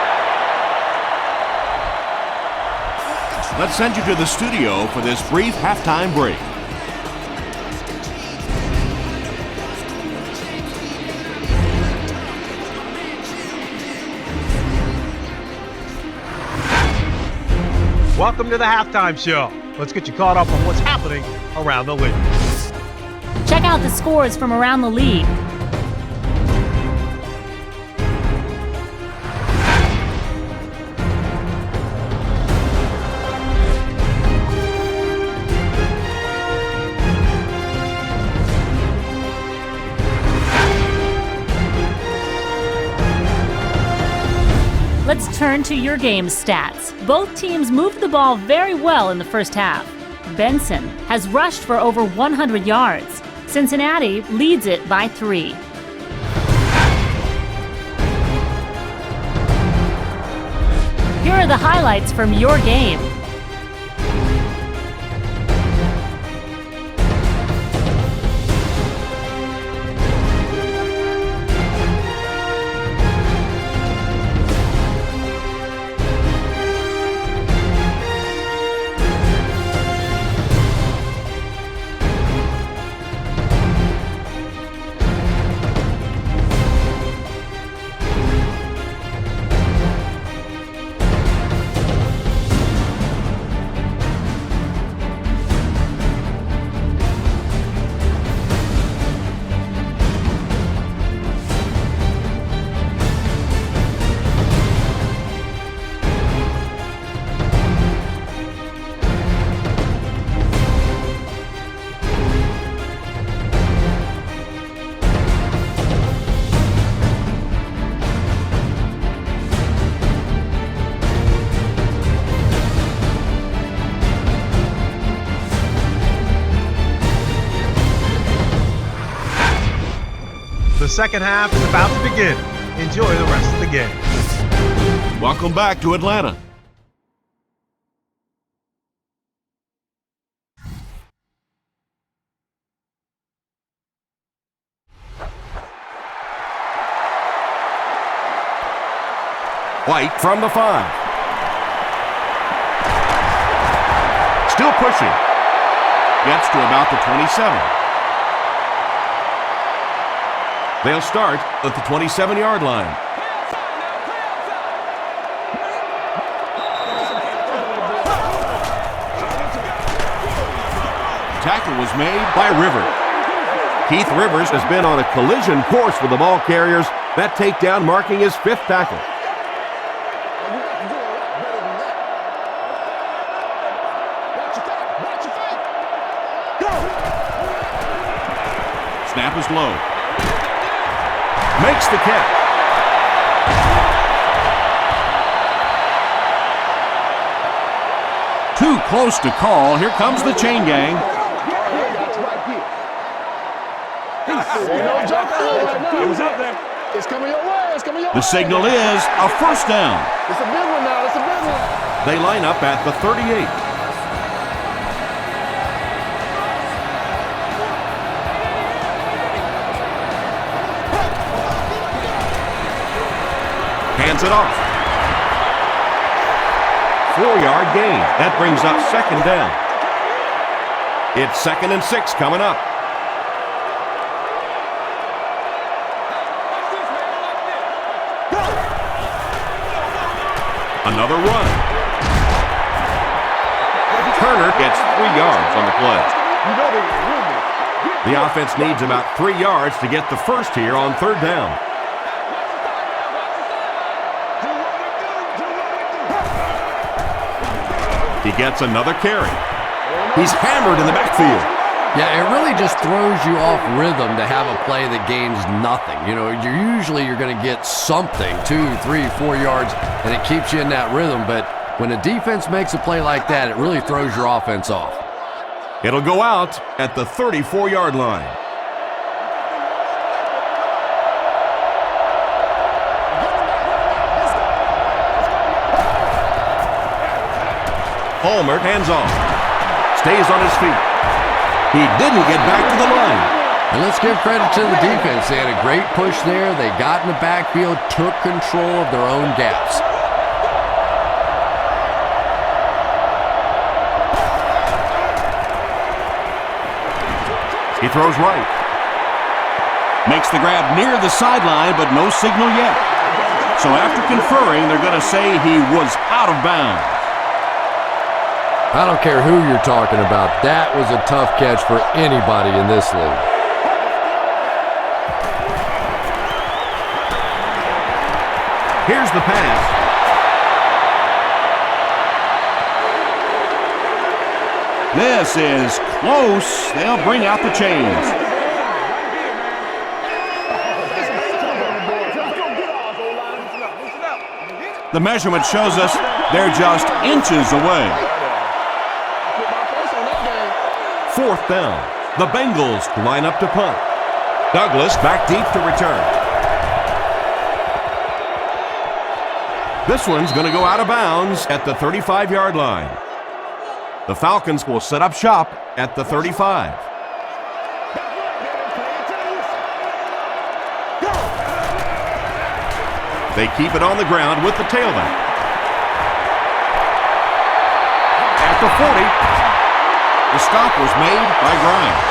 Let's send you to the studio for this brief halftime break. Welcome to the halftime show. Let's get you caught up on what's happening around the league. Check out the scores from around the league. Let's turn to your game's stats. Both teams moved the ball very well in the first half. Benson has rushed for over 100 yards. Cincinnati leads it by 3. Here are the highlights from your game. The second half is about to begin. Enjoy the rest of the game. Welcome back to Atlanta. White from the 5. Still pushing. Gets to about the 27. They'll start at the 27-yard line. Tackle was made by River. Keith Rivers has been on a collision course with the ball carriers. That takedown marking his 5th tackle. Snap is low. Makes the catch. Too close to call. Here comes the chain gang. It's coming your way. It's coming your way. The signal is a first down. It's a big one now. It's a big one. They line up at the 38. Hands it off. 4-yard gain. That brings up second down. It's 2nd and 6 coming up. Another run. Turner gets 3 yards on the play. The offense needs about 3 yards to get the first here on 3rd down. He gets another carry. He's hammered in the backfield. Yeah, it really just throws you off rhythm to have a play that gains nothing. You know, you're going to get something, 2, 3, 4 yards, and it keeps you in that rhythm. But when a defense makes a play like that, it really throws your offense off. It'll go out at the 34-yard line. Palmer hands off. Stays on his feet. He didn't get back to the line. And let's give credit to the defense. They had a great push there. They got in the backfield, took control of their own gaps. He throws right. Makes the grab near the sideline, but no signal yet. So after conferring, they're going to say he was out of bounds. I don't care who you're talking about. That was a tough catch for anybody in this league. Here's the pass. This is close. They'll bring out the chains. The measurement shows us they're just inches away. 4th down. The Bengals line up to punt. Douglas back deep to return. This one's going to go out of bounds at the 35-yard line. The Falcons will set up shop at the 35. They keep it on the ground with the tailback. At the 40, the stop was made by Grimes.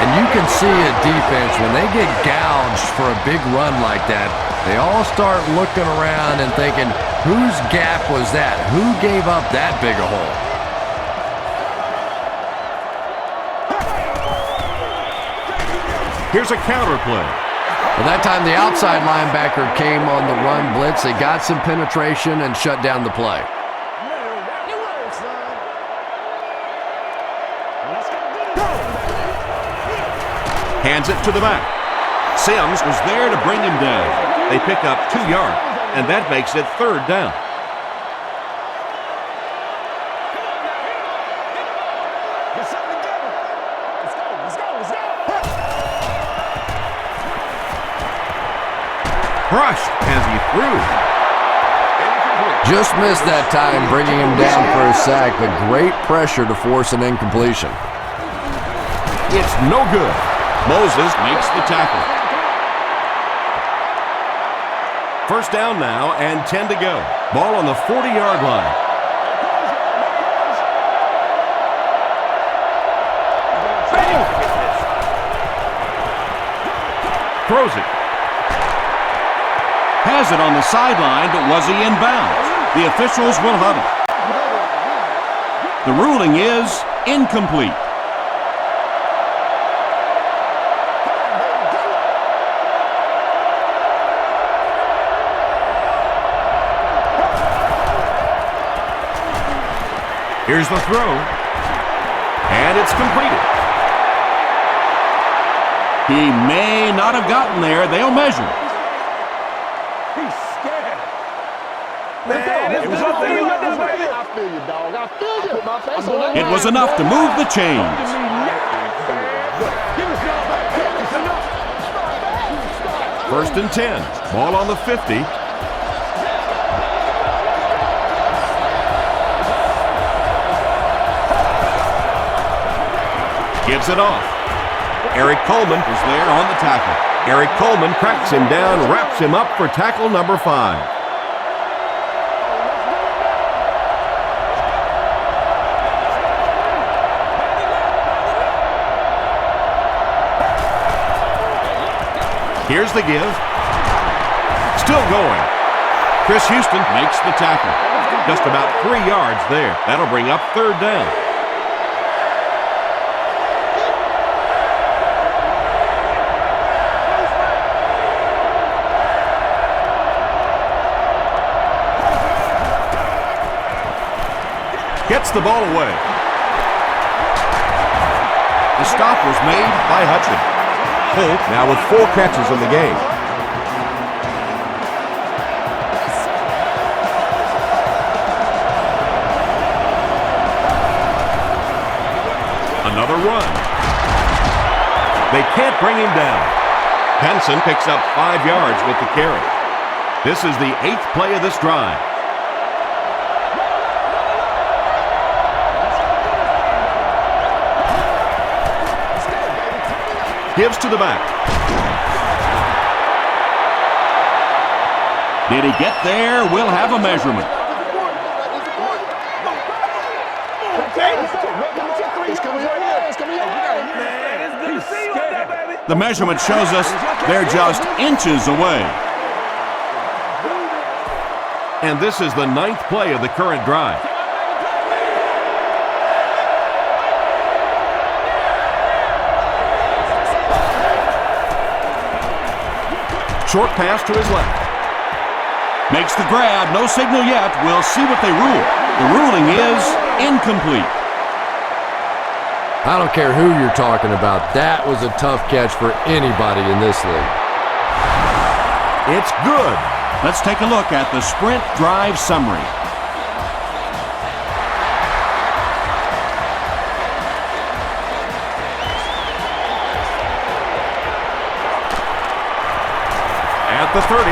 And you can see a defense, when they get gouged for a big run like that, they all start looking around and thinking, whose gap was that? Who gave up that big a hole? Here's a counter play. Well, that time the outside linebacker came on the run blitz. They got some penetration and shut down the play. Hands it to the back. Sims was there to bring him down. They pick up 2 yards, and that makes it 3rd down. Crushed as he threw. Just missed that time, bringing him down for a sack, but great pressure to force an incompletion. It's no good. Moses makes the tackle. 1st down now and 10 to go. Ball on the 40-yard line. Throws it. Has it on the sideline, but was he in bounds? The officials will huddle. The ruling is incomplete. Here's the throw. And it's completed. He may not have gotten there. They'll measure. It was enough to move the chains. First and 10. Ball on the 50. Gives it off. Eric Coleman is there on the tackle. Eric Coleman cracks him down, wraps him up for tackle number 5. Here's the give. Still going. Chris Houston makes the tackle. Just about 3 yards there. That'll bring up 3rd down. Gets the ball away. The stop was made by Hudson. Holt now with 4 catches in the game. Another run. They can't bring him down. Henson picks up 5 yards with the carry. This is the 8th play of this drive. Gives to the back. Did he get there? We'll have a measurement. The measurement shows us they're just inches away. And this is the 9th play of the current drive. Short pass to his left. Makes the grab. No signal yet. We'll see what they rule. The ruling is incomplete. I don't care who you're talking about. That was a tough catch for anybody in this league. It's good. Let's take a look at the sprint drive summary. At the 30.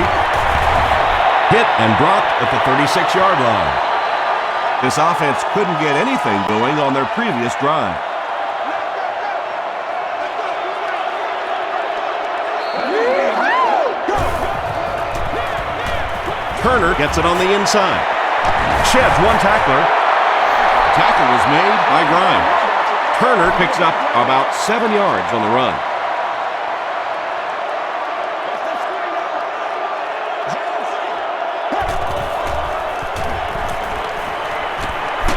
Hit and dropped at the 36-yard line. This offense couldn't get anything going on their previous drive. Turner gets it on the inside. Sheds one tackler. Tackle was made by Grimes. Turner picks up about 7 yards on the run.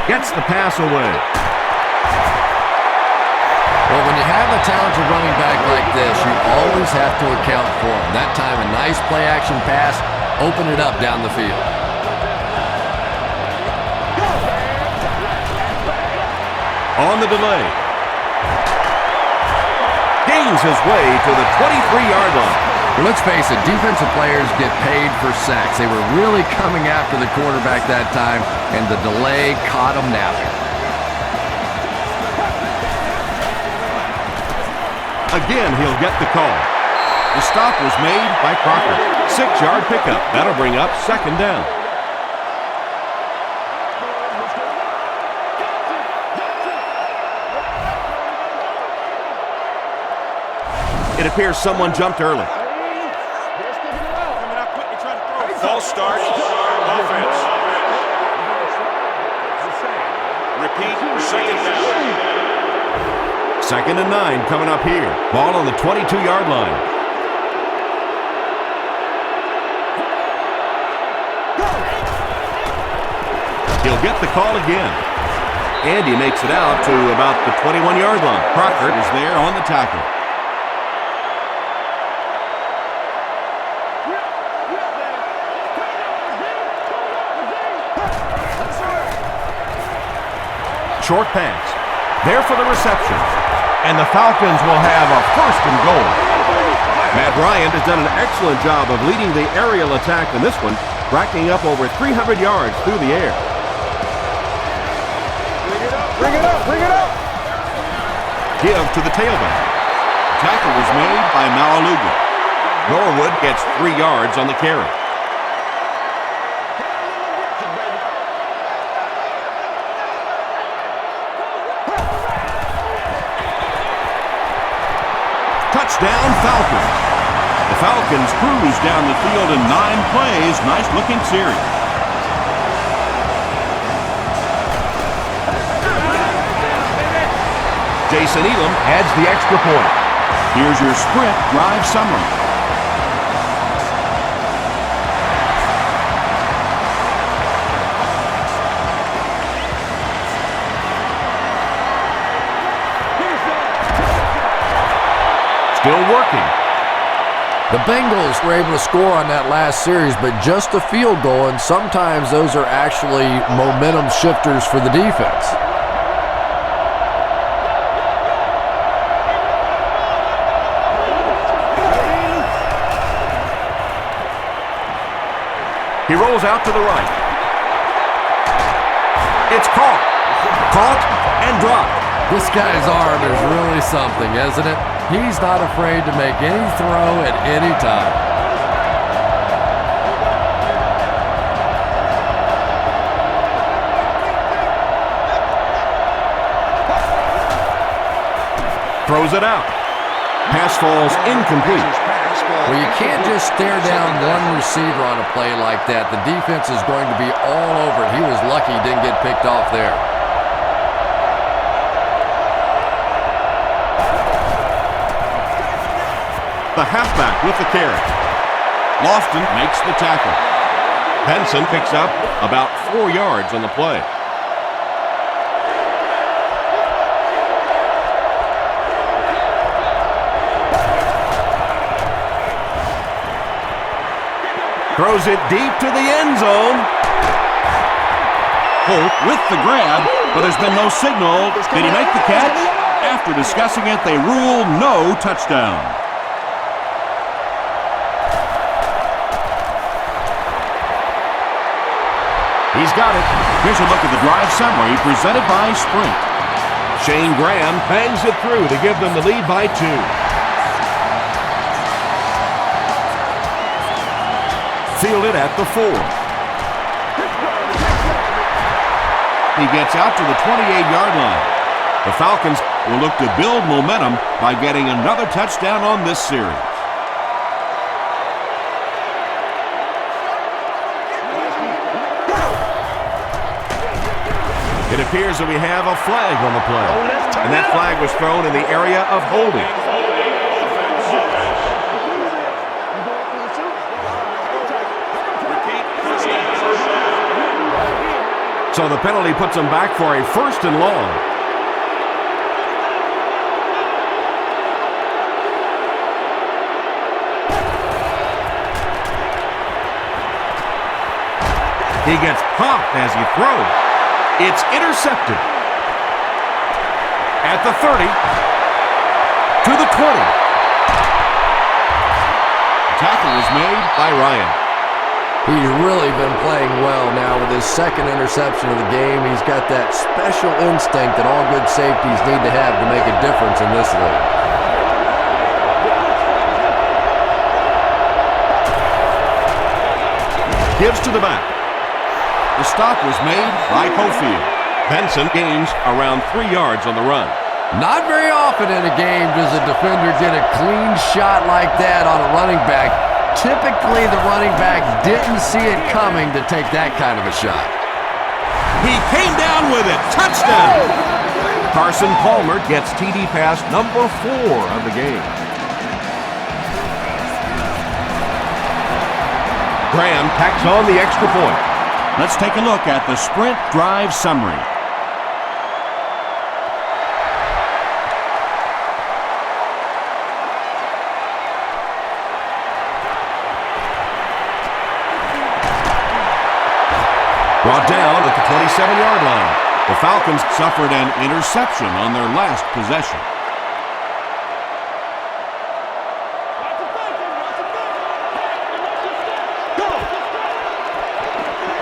Gets the pass away. Well, when you have a talented running back like this, you always have to account for him. That time, a nice play-action pass, open it up down the field. On the delay. Gains his way to the 23-yard line. Well, let's face it, defensive players get paid for sacks. They were really coming after the quarterback that time, and the delay caught them napping. Again, he'll get the call. The stop was made by Crocker. 6-yard pickup. That'll bring up second down. It appears someone jumped early. False start. Offense. Repeat. Second down. Second and 9 coming up here. Ball on the 22-yard line. He'll get the call again. And he makes it out to about the 21-yard line. Crocker is there on the tackle. Short pass. There for the reception. And the Falcons will have a first and goal. Matt Ryan has done an excellent job of leading the aerial attack in this one, racking up over 300 yards through the air. Bring it up. Bring it up. Give to the tailback. Tackle was made by Malaluga. Norwood gets 3 yards on the carry. Touchdown Falcons. The Falcons cruise down the field in 9 plays. Nice looking series. Jason Elam adds the extra point. Here's your sprint drive summary. Still working. The Bengals were able to score on that last series, but just a field goal, and sometimes those are actually momentum shifters for the defense. He rolls out to the right. It's caught. Caught and dropped. This guy's arm is really something, isn't it? He's not afraid to make any throw at any time. Throws it out. Pass falls incomplete. Well, you can't just stare down one receiver on a play like that. The defense is going to be all over it. He was lucky he didn't get picked off there. The halfback with the carry. Lofton makes the tackle. Benson picks up about 4 yards on the play. Throws it deep to the end zone. Holt with the grab, but there's been no signal. Did he make the catch? After discussing it, they rule no touchdown. He's got it. Here's a look at the drive summary presented by Sprint. Shane Graham bangs it through to give them the lead by 2. Fielded at the 4. He gets out to the 28-yard line. The Falcons will look to build momentum by getting another touchdown on this series. It appears that we have a flag on the play, and that flag was thrown in the area of holding. So the penalty puts them back for a 1st and long. He gets popped as he throws. It's intercepted. At the 30. To the 20. Tackle is made by Ryan. He's really been playing well now with his 2nd interception of the game. He's got that special instinct that all good safeties need to have to make a difference in this league. Gives to the back. The stop was made by Cofield. Benson gains around 3 yards on the run. Not very often in a game does a defender get a clean shot like that on a running back. Typically, the running back didn't see it coming to take that kind of a shot. He came down with it. Touchdown! Carson Palmer gets TD pass number 4 of the game. Graham tacks on the extra point. Let's take a look at the Sprint drive summary. Brought down at the 27-yard line. The Falcons suffered an interception on their last possession.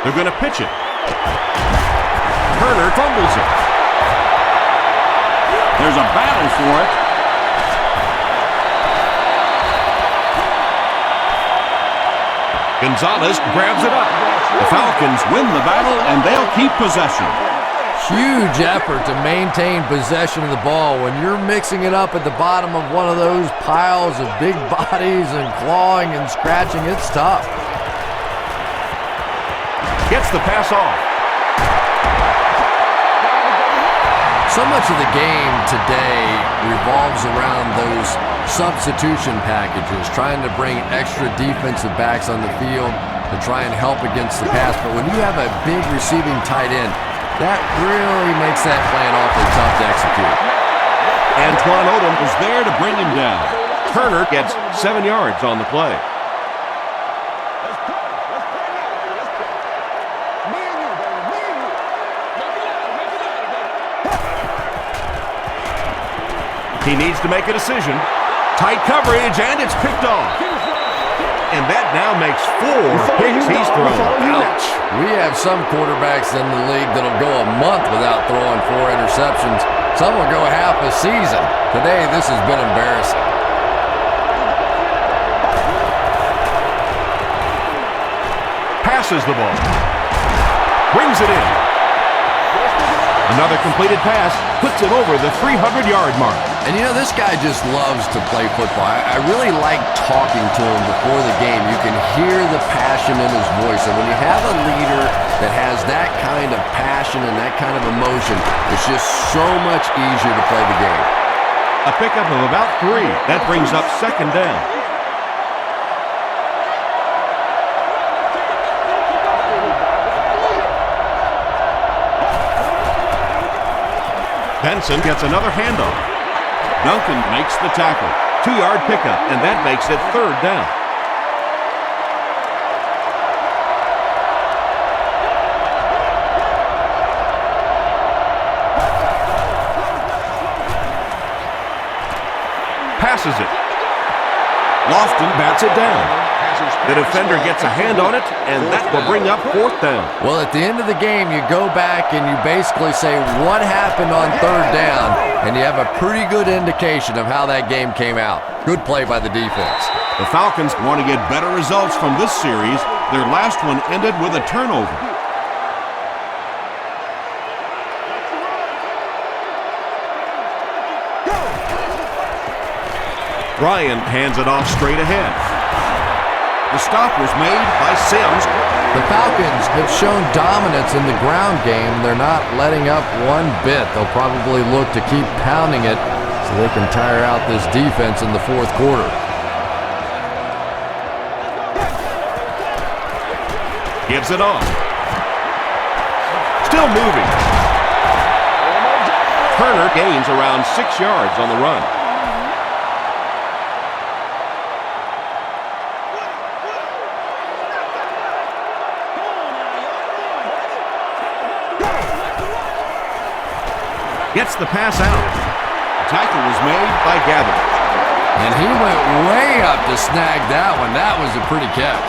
They're going to pitch it. Turner fumbles it. There's a battle for it. Gonzalez grabs it up. The Falcons win the battle, and they'll keep possession. Huge effort to maintain possession of the ball. When you're mixing it up at the bottom of one of those piles of big bodies and clawing and scratching, it's tough. Gets the pass off. So much of the game today revolves around those substitution packages, trying to bring extra defensive backs on the field to try and help against the pass. But when you have a big receiving tight end, that really makes that plan awfully tough to execute. Antoine Odom was there to bring him down. Turner gets 7 yards on the play. He needs to make a decision. Tight coverage, and it's picked off. And that now makes 4 picks he's thrown. Ouch. We have some quarterbacks in the league that'll go a month without throwing 4 interceptions. Some will go half a season. Today, this has been embarrassing. Passes the ball. Brings it in. Another completed pass puts it over the 300-yard mark. And you know, this guy just loves to play football. I really like talking to him before the game. You can hear the passion in his voice. And when you have a leader that has that kind of passion and that kind of emotion, it's just so much easier to play the game. A pickup of about 3. That brings up 2nd down. Benson gets another handoff. Duncan makes the tackle. 2-yard pickup, and that makes it 3rd down. Passes it. Lofton bats it down. The defender gets a hand on it, and that will bring up 4th down. Well, at the end of the game, you go back and you basically say what happened on 3rd down, and you have a pretty good indication of how that game came out. Good play by the defense. The Falcons want to get better results from this series. Their last one ended with a turnover. Ryan hands it off straight ahead. The stop was made by Sims. The Falcons have shown dominance in the ground game. They're not letting up one bit. They'll probably look to keep pounding it so they can tire out this defense in the 4th quarter. Gives it off. Still moving. Turner gains around 6 yards on the run. Gets the pass out. The tackle was made by Gabbard. And he went way up to snag that one. That was a pretty catch.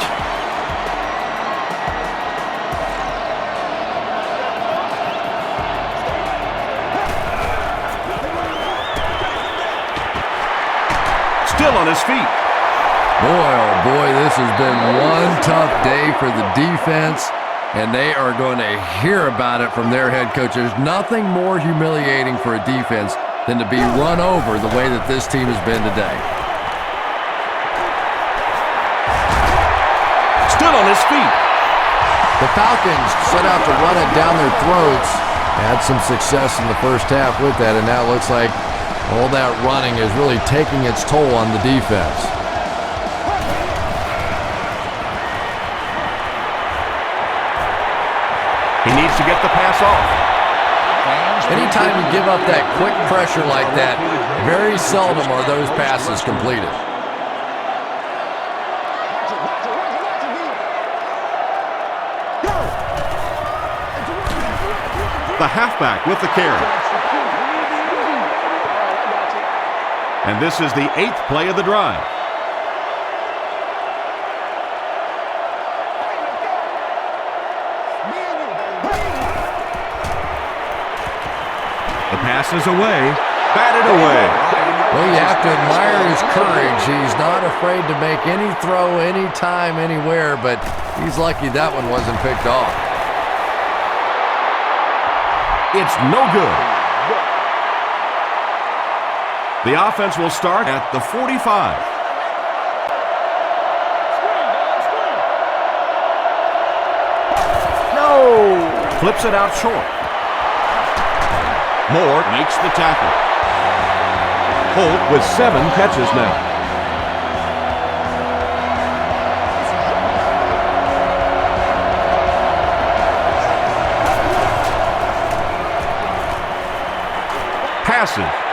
Still on his feet. Boy, oh boy, this has been one tough day for the defense, and they are going to hear about it from their head coach. There's nothing more humiliating for a defense than to be run over the way that this team has been today. Still on his feet. The Falcons set out to run it down their throats. Had some success in the first half with that, and now it looks like all that running is really taking its toll on the defense. He needs to get the pass off. Anytime you give up that quick pressure like that, very seldom are those passes completed. The halfback with the carry. And this is the 8th play of the drive. The pass is away, batted away. Well, you have to admire his courage. He's not afraid to make any throw, anytime, anywhere, but he's lucky that one wasn't picked off. It's no good. The offense will start at the 45. No! Flips it out short. Moore makes the tackle. Holt with 7 catches now. Passes.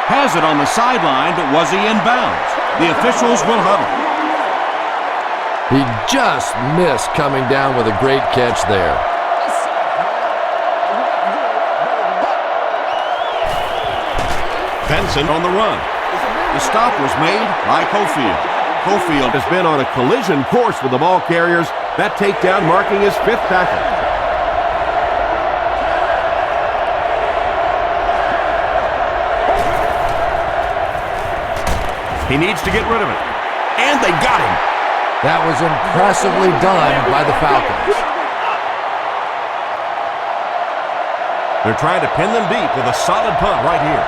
Has it on the sideline, but was he in bounds? The officials will huddle. He just missed coming down with a great catch there. Benson on the run. The stop was made by Cofield. Cofield has been on a collision course with the ball carriers. That takedown marking his 5th tackle. He needs to get rid of it. And they got him. That was impressively done by the Falcons. They're trying to pin them deep with a solid punt right here.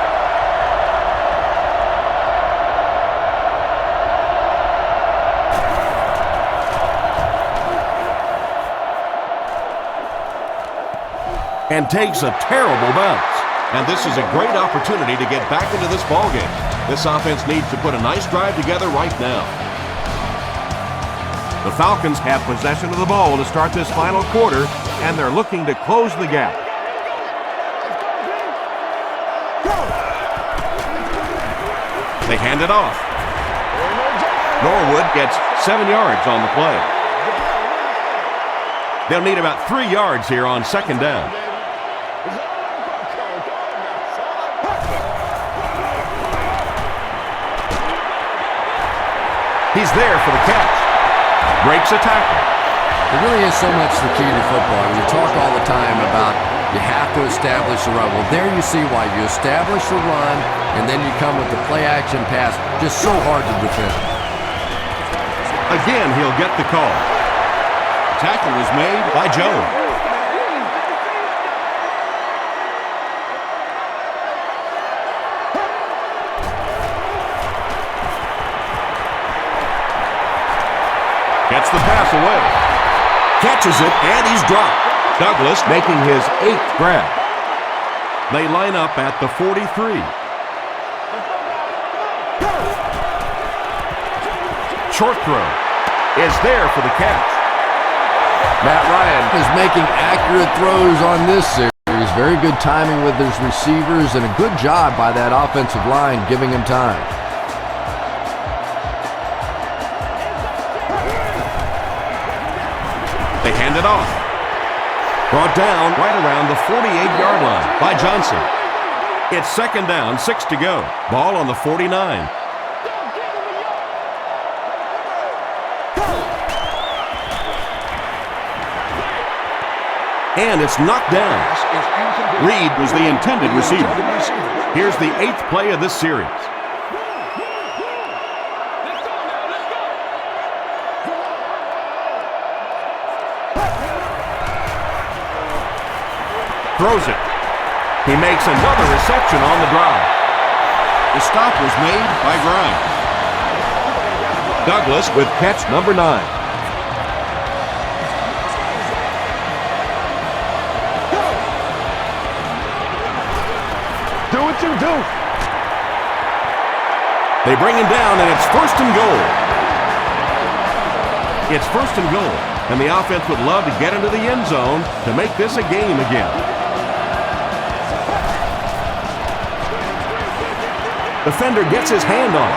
And takes a terrible bounce. And this is a great opportunity to get back into this ballgame. This offense needs to put a nice drive together right now. The Falcons have possession of the ball to start this final quarter, and they're looking to close the gap. They hand it off. Norwood gets 7 yards on the play. They'll need about 3 yards here on 2nd down. He's there for the catch. Breaks a tackle. It really is so much the key to football. You talk all the time about you have to establish the run. Well, there you see why. You establish the run, and then you come with the play-action pass. Just so hard to defend. Again, he'll get the call. Tackle is made by Jones. Gets the pass away. Catches it, and he's dropped. Douglas making his 8th grab. They line up at the 43. Short throw is there for the catch. Matt Ryan is making accurate throws on this series. Very good timing with his receivers, and a good job by that offensive line giving him time. They hand it off. Brought down right around the 48-yard line by Johnson. It's 2nd down, 6 to go. Ball on the 49. And it's knocked down. Reed was the intended receiver. Here's the 8th play of this series. Throws it. He makes another reception on the drive. The stop was made by Grimes. Douglas with catch number 9. Do what you do. They bring him down, and it's 1st and goal. It's 1st and goal, and the offense would love to get into the end zone to make this a game again. Defender gets his hand on it.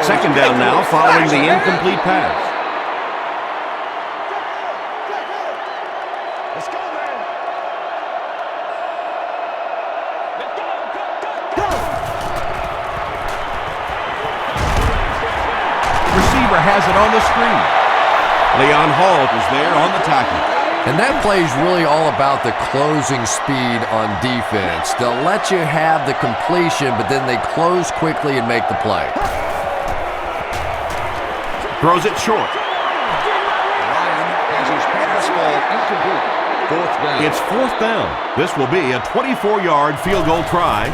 2nd down now following the incomplete pass. Let's go, man. Receiver has it on the screen. Leon Hall is there on the tackle. And that play is really all about the closing speed on defense. They'll let you have the completion, but then they close quickly and make the play. Throws it short. Ryan has his pass fall incomplete. 4th down. It's 4th down. This will be a 24-yard field goal try.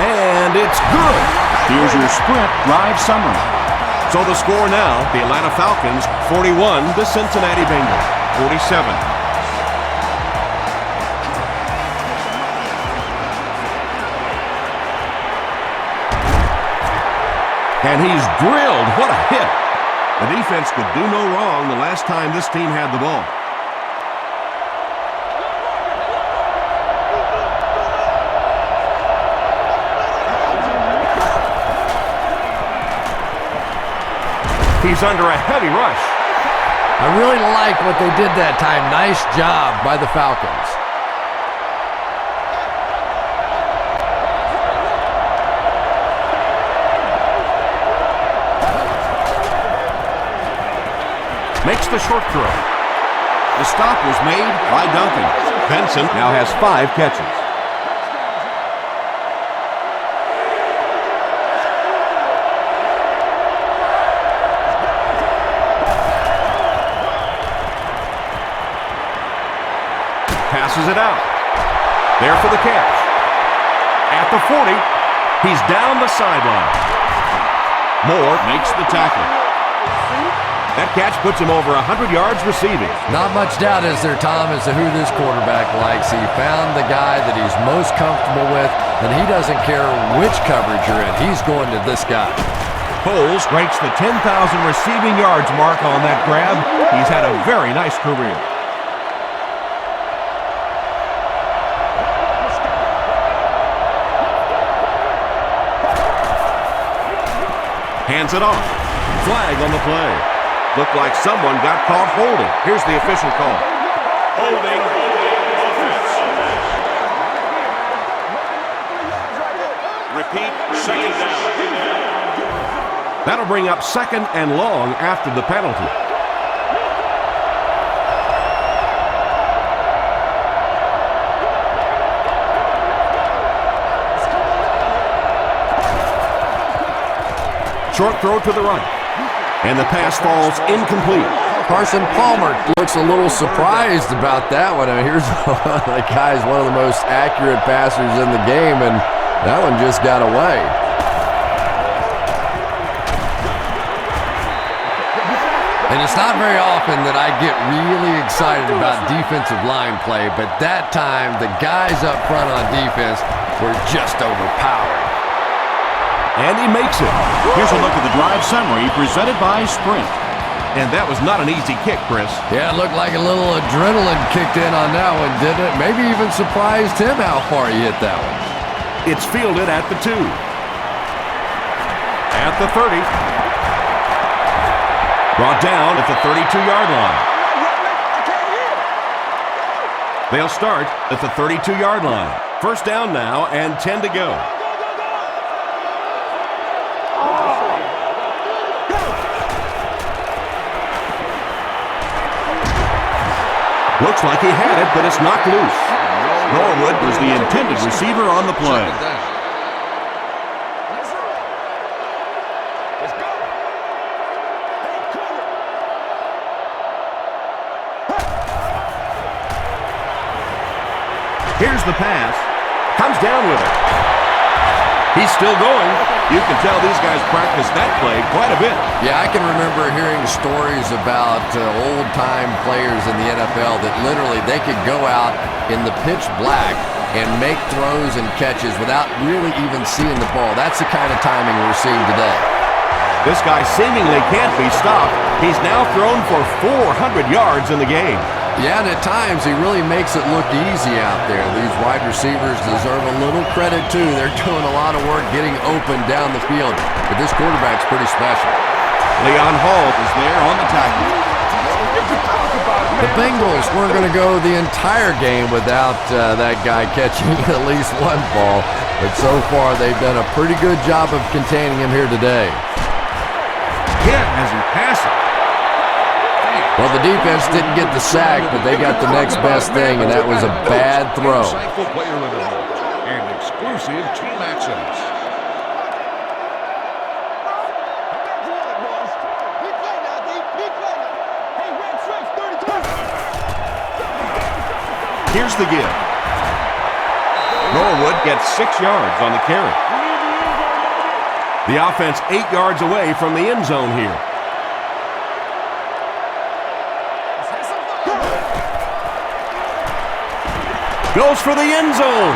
And it's good. Here's your sprint drive summary. So the score now, the Atlanta Falcons 41, the Cincinnati Bengals 47. And he's drilled. What a hit. The defense could do no wrong the last time this team had the ball. He's under a heavy rush. I really like what they did that time. Nice job by the Falcons. Makes the short throw. The stop was made by Duncan. Benson now has 5 catches. Passes it out. There for the catch. At the 40, he's down the sideline. Moore makes the tackle. That catch puts him over 100 yards receiving. Not much doubt, is there, Tom, as to who this quarterback likes. He found the guy that he's most comfortable with, and he doesn't care which coverage you're in. He's going to this guy. Foles breaks the 10,000 receiving yards mark on that grab. He's had a very nice career. Hands it off. Flag on the play. Looked like someone got caught holding. Here's the official call. Holding offense. Repeat, 2nd down. That'll bring up 2nd and long after the penalty. Short throw to the right. And the pass falls incomplete. Carson Palmer looks a little surprised about that one. I mean, here's the guy's one of the most accurate passers in the game, and that one just got away. And it's not very often that I get really excited about defensive line play, but that time the guys up front on defense were just overpowered. And he makes it. Here's a look at the drive summary presented by Sprint. And that was not an easy kick, Chris. Yeah, it looked like a little adrenaline kicked in on that one, didn't it? Maybe even surprised him how far he hit that one. It's fielded at the 2. At the 30. Brought down at the 32-yard line. They'll start at the 32-yard line. First down now and 10 to go. Looks like he had it, but it's knocked loose. Norwood was the intended receiver on the play. Here's the pass. Comes down with it. He's still going. You can tell these guys practice that play quite a bit. Yeah, I can remember hearing stories about old-time players in the NFL that literally they could go out in the pitch black and make throws and catches without really even seeing the ball. That's the kind of timing we're seeing today. This guy seemingly can't be stopped. He's now thrown for 400 yards in the game. Yeah, and at times he really makes it look easy out there. These wide receivers deserve a little credit, too. They're doing a lot of work getting open down the field. But this quarterback's pretty special. Leon Hall is there on the tackle. The Bengals weren't going to go the entire game without that guy catching at least one ball. But so far, they've done a pretty good job of containing him here today. Hit as he passes. Well, the defense didn't get the sack, but they got the next best thing, and that was a bad throw. And exclusive team actions. Here's the give. Norwood gets 6 yards on the carry. The offense 8 yards away from the end zone here. Goes for the end zone.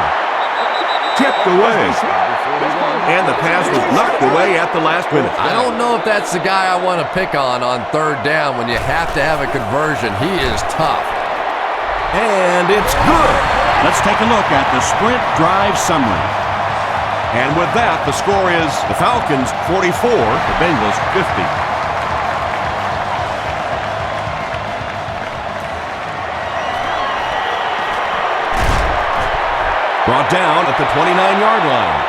Tipped away. And the pass was knocked away at the last minute. I don't know if that's the guy I want to pick on third down when you have to have a conversion. He is tough. And it's good. Let's take a look at the Sprint drive summary. And with that, the score is the Falcons 44, the Bengals 50. Brought down at the 29-yard line.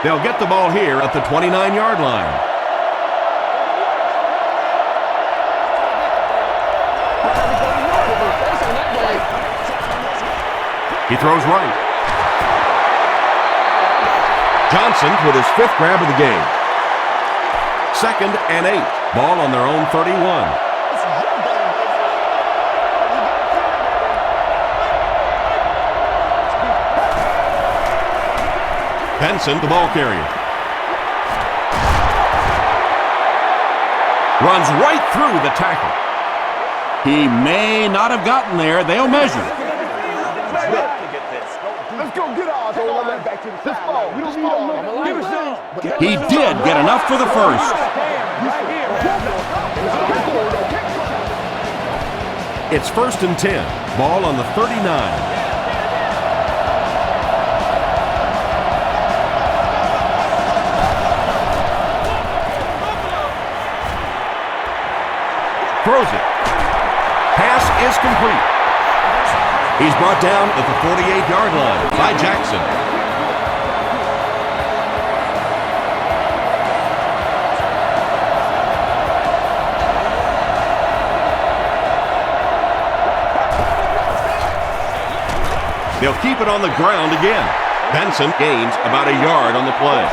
They'll get the ball here at the 29-yard line. He throws right. Johnson with his 5th grab of the game. 2nd and 8. Ball on their own 31. Benson, the ball carrier. Runs right through the tackle. He may not have gotten there. They'll measure. Let's go get ours. He did get enough for the first. It's 1st and 10. Ball on the 39. Throws it. Pass is complete. He's brought down at the 48-yard line by Jackson. They'll keep it on the ground again. Benson gains about a yard on the play.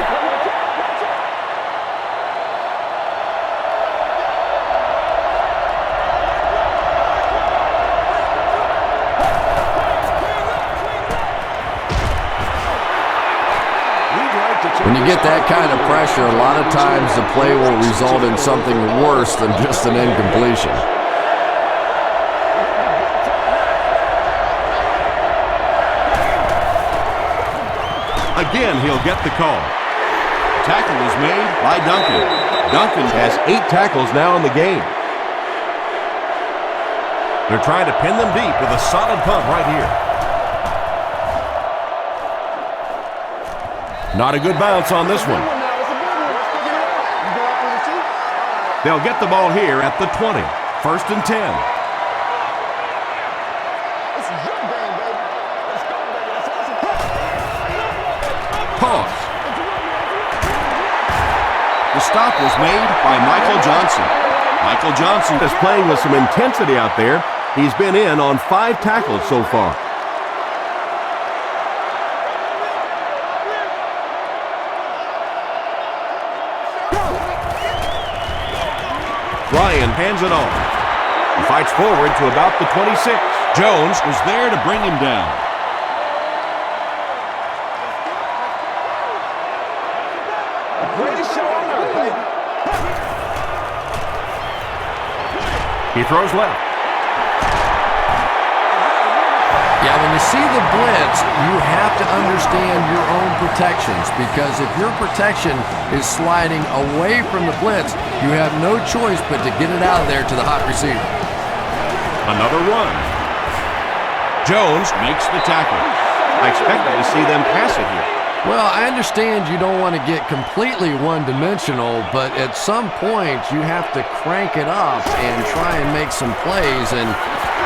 When you get that kind of pressure, a lot of times the play will result in something worse than just an incompletion. Again, he'll get the call. Tackle was made by Duncan. Duncan has 8 tackles now in the game. They're trying to pin them deep with a solid punt right here. Not a good bounce on this one. They'll get the ball here at the 20. 1st and 10. Pause. The stop was made by Michael Johnson. Michael Johnson is playing with some intensity out there. He's been in on 5 tackles so far. Ryan hands it off. He fights forward to about the 26. Jones was there to bring him down. He throws left. Yeah, when you see the blitz, you have to understand your own protections, because if your protection is sliding away from the blitz, you have no choice but to get it out of there to the hot receiver. Another run. Jones makes the tackle. I expected to see them pass it here. Well, I understand you don't want to get completely one-dimensional, but at some point you have to crank it up and try and make some plays, and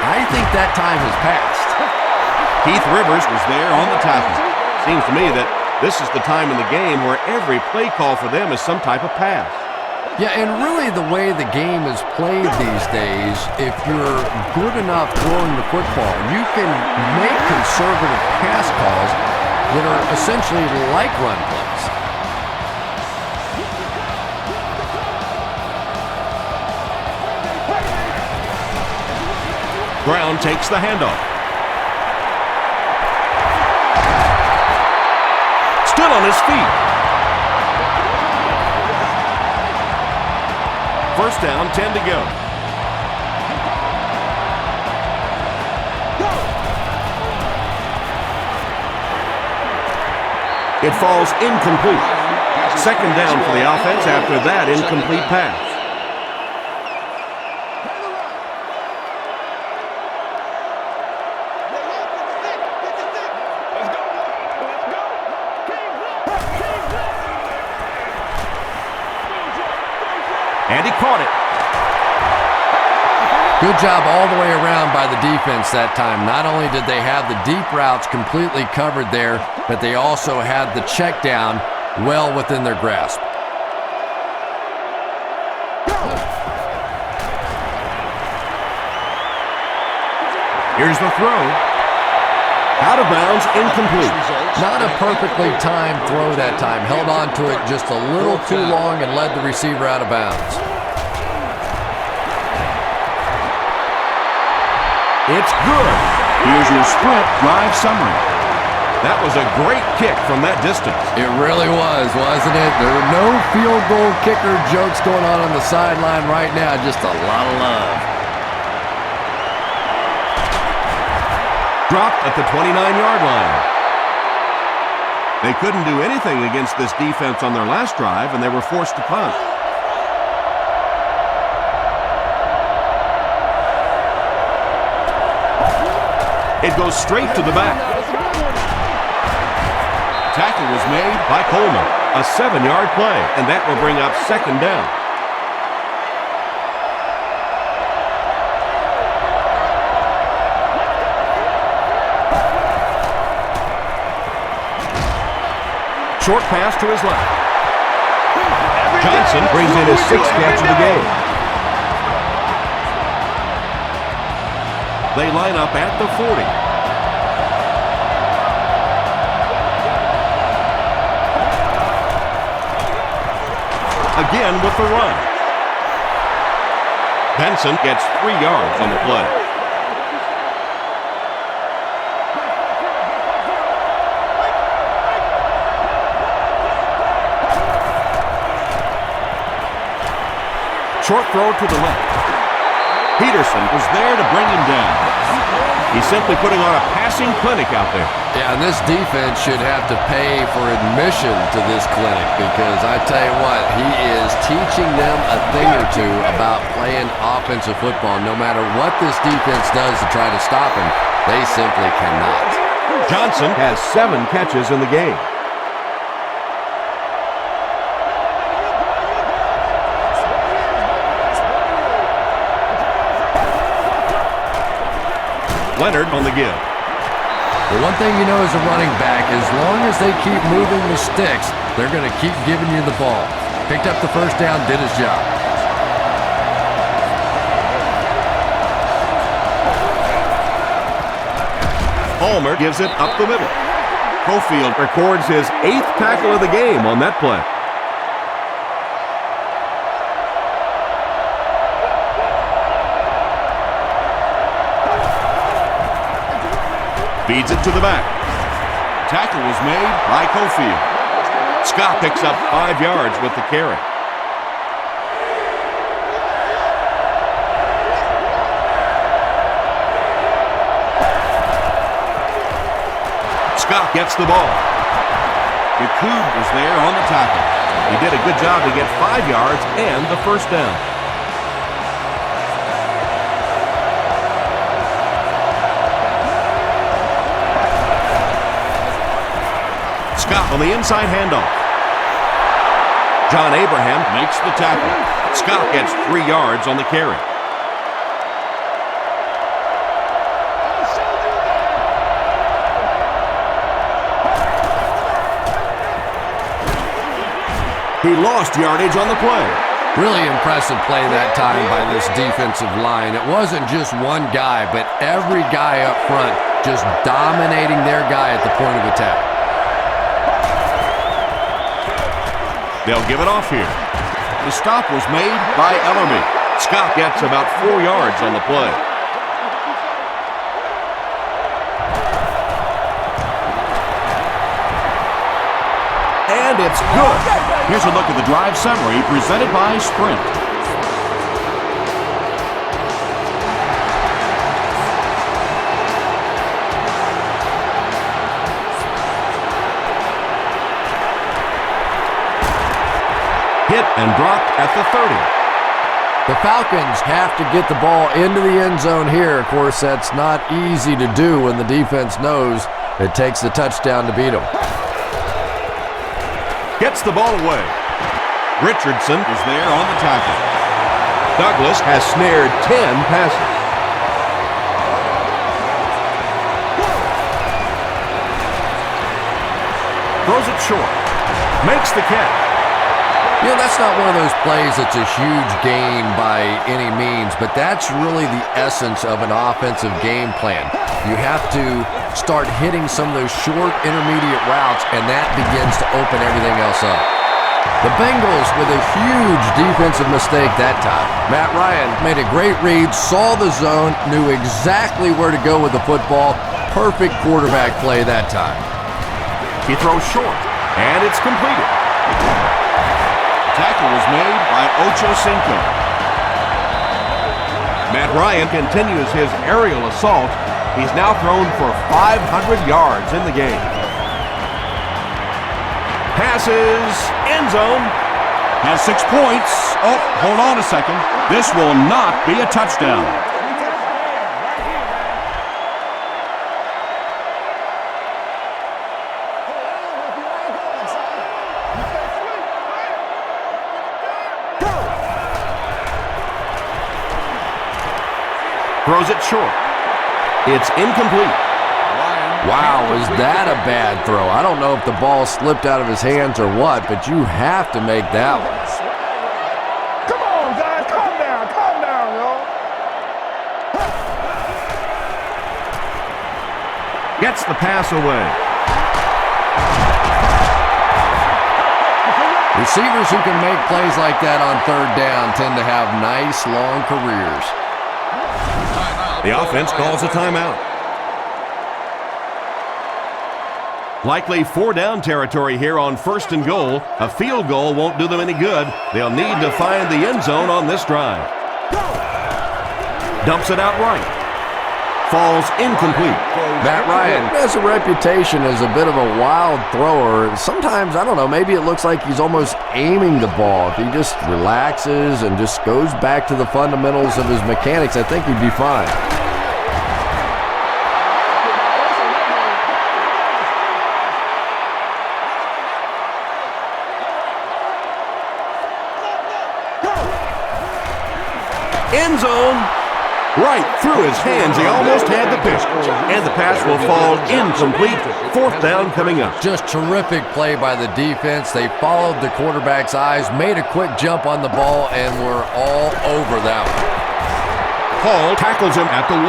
I think that time has passed. Keith Rivers was there on the tackle. Seems to me that this is the time in the game where every play call for them is some type of pass. Yeah, and really the way the game is played these days, if you're good enough throwing the football, you can make conservative pass calls that are essentially like run plays. Brown takes the handoff. Still on his feet. 1st down, 10 to go. It falls incomplete. 2nd down for the offense after that incomplete pass. And he caught it. Good job all the way around by the defense that time. Not only did they have the deep routes completely covered there, but they also had the check down well within their grasp. Here's the throw. Out of bounds, incomplete. Not a perfectly timed throw that time. Held on to it just a little too long and led the receiver out of bounds. It's good. Here's your Sprint drive summary. That was a great kick from that distance. It really was, wasn't it? There were no field goal kicker jokes going on the sideline right now. Just a lot of love. Dropped at the 29-yard line. They couldn't do anything against this defense on their last drive, and they were forced to punt. It goes straight to the back. Tackle was made by Coleman. A 7-yard play, and that will bring up 2nd down. Short pass to his left. Johnson brings in his 6th catch of the game. They line up at the 40. again with the run. Benson gets 3 yards on the play. Short throw to the left. Peterson was there to bring him down. He's simply putting on a passing clinic out there. Yeah, and this defense should have to pay for admission to this clinic because I tell you what, he is teaching them a thing or two about playing offensive football. No matter what this defense does to try to stop him, they simply cannot. Johnson has 7 catches in the game. Leonard on the give. The one thing you know as a running back, as long as they keep moving the sticks, they're going to keep giving you the ball. Picked up the first down, did his job. Palmer gives it up the middle. Cofield records his 8th tackle of the game on that play. Feeds it to the back. Tackle was made by Cofield. Scott picks up 5 yards with the carry. Scott gets the ball. Yakub was there on the tackle. He did a good job to get 5 yards and the first down. Scott on the inside handoff. John Abraham makes the tackle. Scott gets 3 yards on the carry. He lost yardage on the play. Really impressive play that time by this defensive line. It wasn't just one guy, but every guy up front just dominating their guy at the point of attack. They'll give it off here. The stop was made by Ellerby. Scott gets about 4 yards on the play. And it's good. Here's a look at the drive summary presented by Sprint. Hit and dropped at the 30. The Falcons have to get the ball into the end zone here. Of course, that's not easy to do when the defense knows it takes the touchdown to beat them. Gets the ball away. Richardson is there on the tackle. Douglas has snared 10 passes. Throws it short. Makes the catch. You know, that's not one of those plays that's a huge gain by any means, but that's really the essence of an offensive game plan. You have to start hitting some of those short intermediate routes, and that begins to open everything else up. The Bengals with a huge defensive mistake that time. Matt Ryan made a great read, saw the zone, knew exactly where to go with the football. Perfect quarterback play that time. He throws short, and it's completed. Tackle was made by Ocho Cinco. Matt Ryan continues his aerial assault. He's now thrown for 500 yards in the game. Passes, end zone. Has 6 points. Oh, hold on a second. This will not be a touchdown. Throws it short. It's incomplete. Wow, was that a bad throw? I don't know if the ball slipped out of his hands or what, but you have to make that one. Come on, guys, calm down, y'all. Gets the pass away. Receivers who can make plays like that on third down tend to have nice, long careers. The offense calls a timeout. Likely 4-down territory here on 1st and goal. A field goal won't do them any good. They'll need to find the end zone on this drive. Dumps it out right. Falls incomplete. Matt Ryan has a reputation as a bit of a wild thrower. Sometimes, I don't know, maybe it looks like he's almost aiming the ball. If he just relaxes and just goes back to the fundamentals of his mechanics, I think he'd be fine. End zone. Right through his hands. He almost had the pitch. And the pass will fall incomplete. 4th down coming up. Just terrific play by the defense. They followed the quarterback's eyes, made a quick jump on the ball, and were all over that one. Paul tackles him at the 1.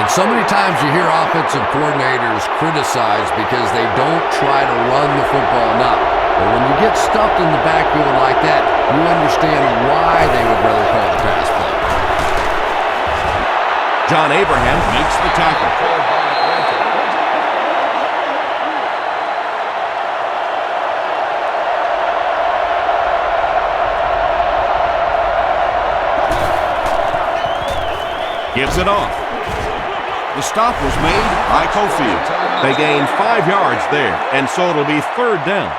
And so many times you hear offensive coordinators criticized because they don't try to run the football enough. But when you get stuffed in the backfield like that, you understand why they would rather call the pass play. John Abraham makes the tackle. Gives it off. The stop was made by Cofield. They gained 5 yards there, and so it'll be 3rd down.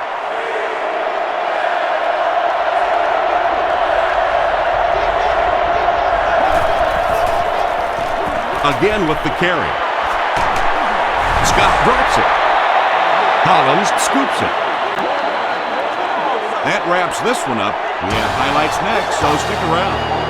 Again with the carry. Scott drops it. Collins scoops it. That wraps this one up. We have highlights next, so stick around.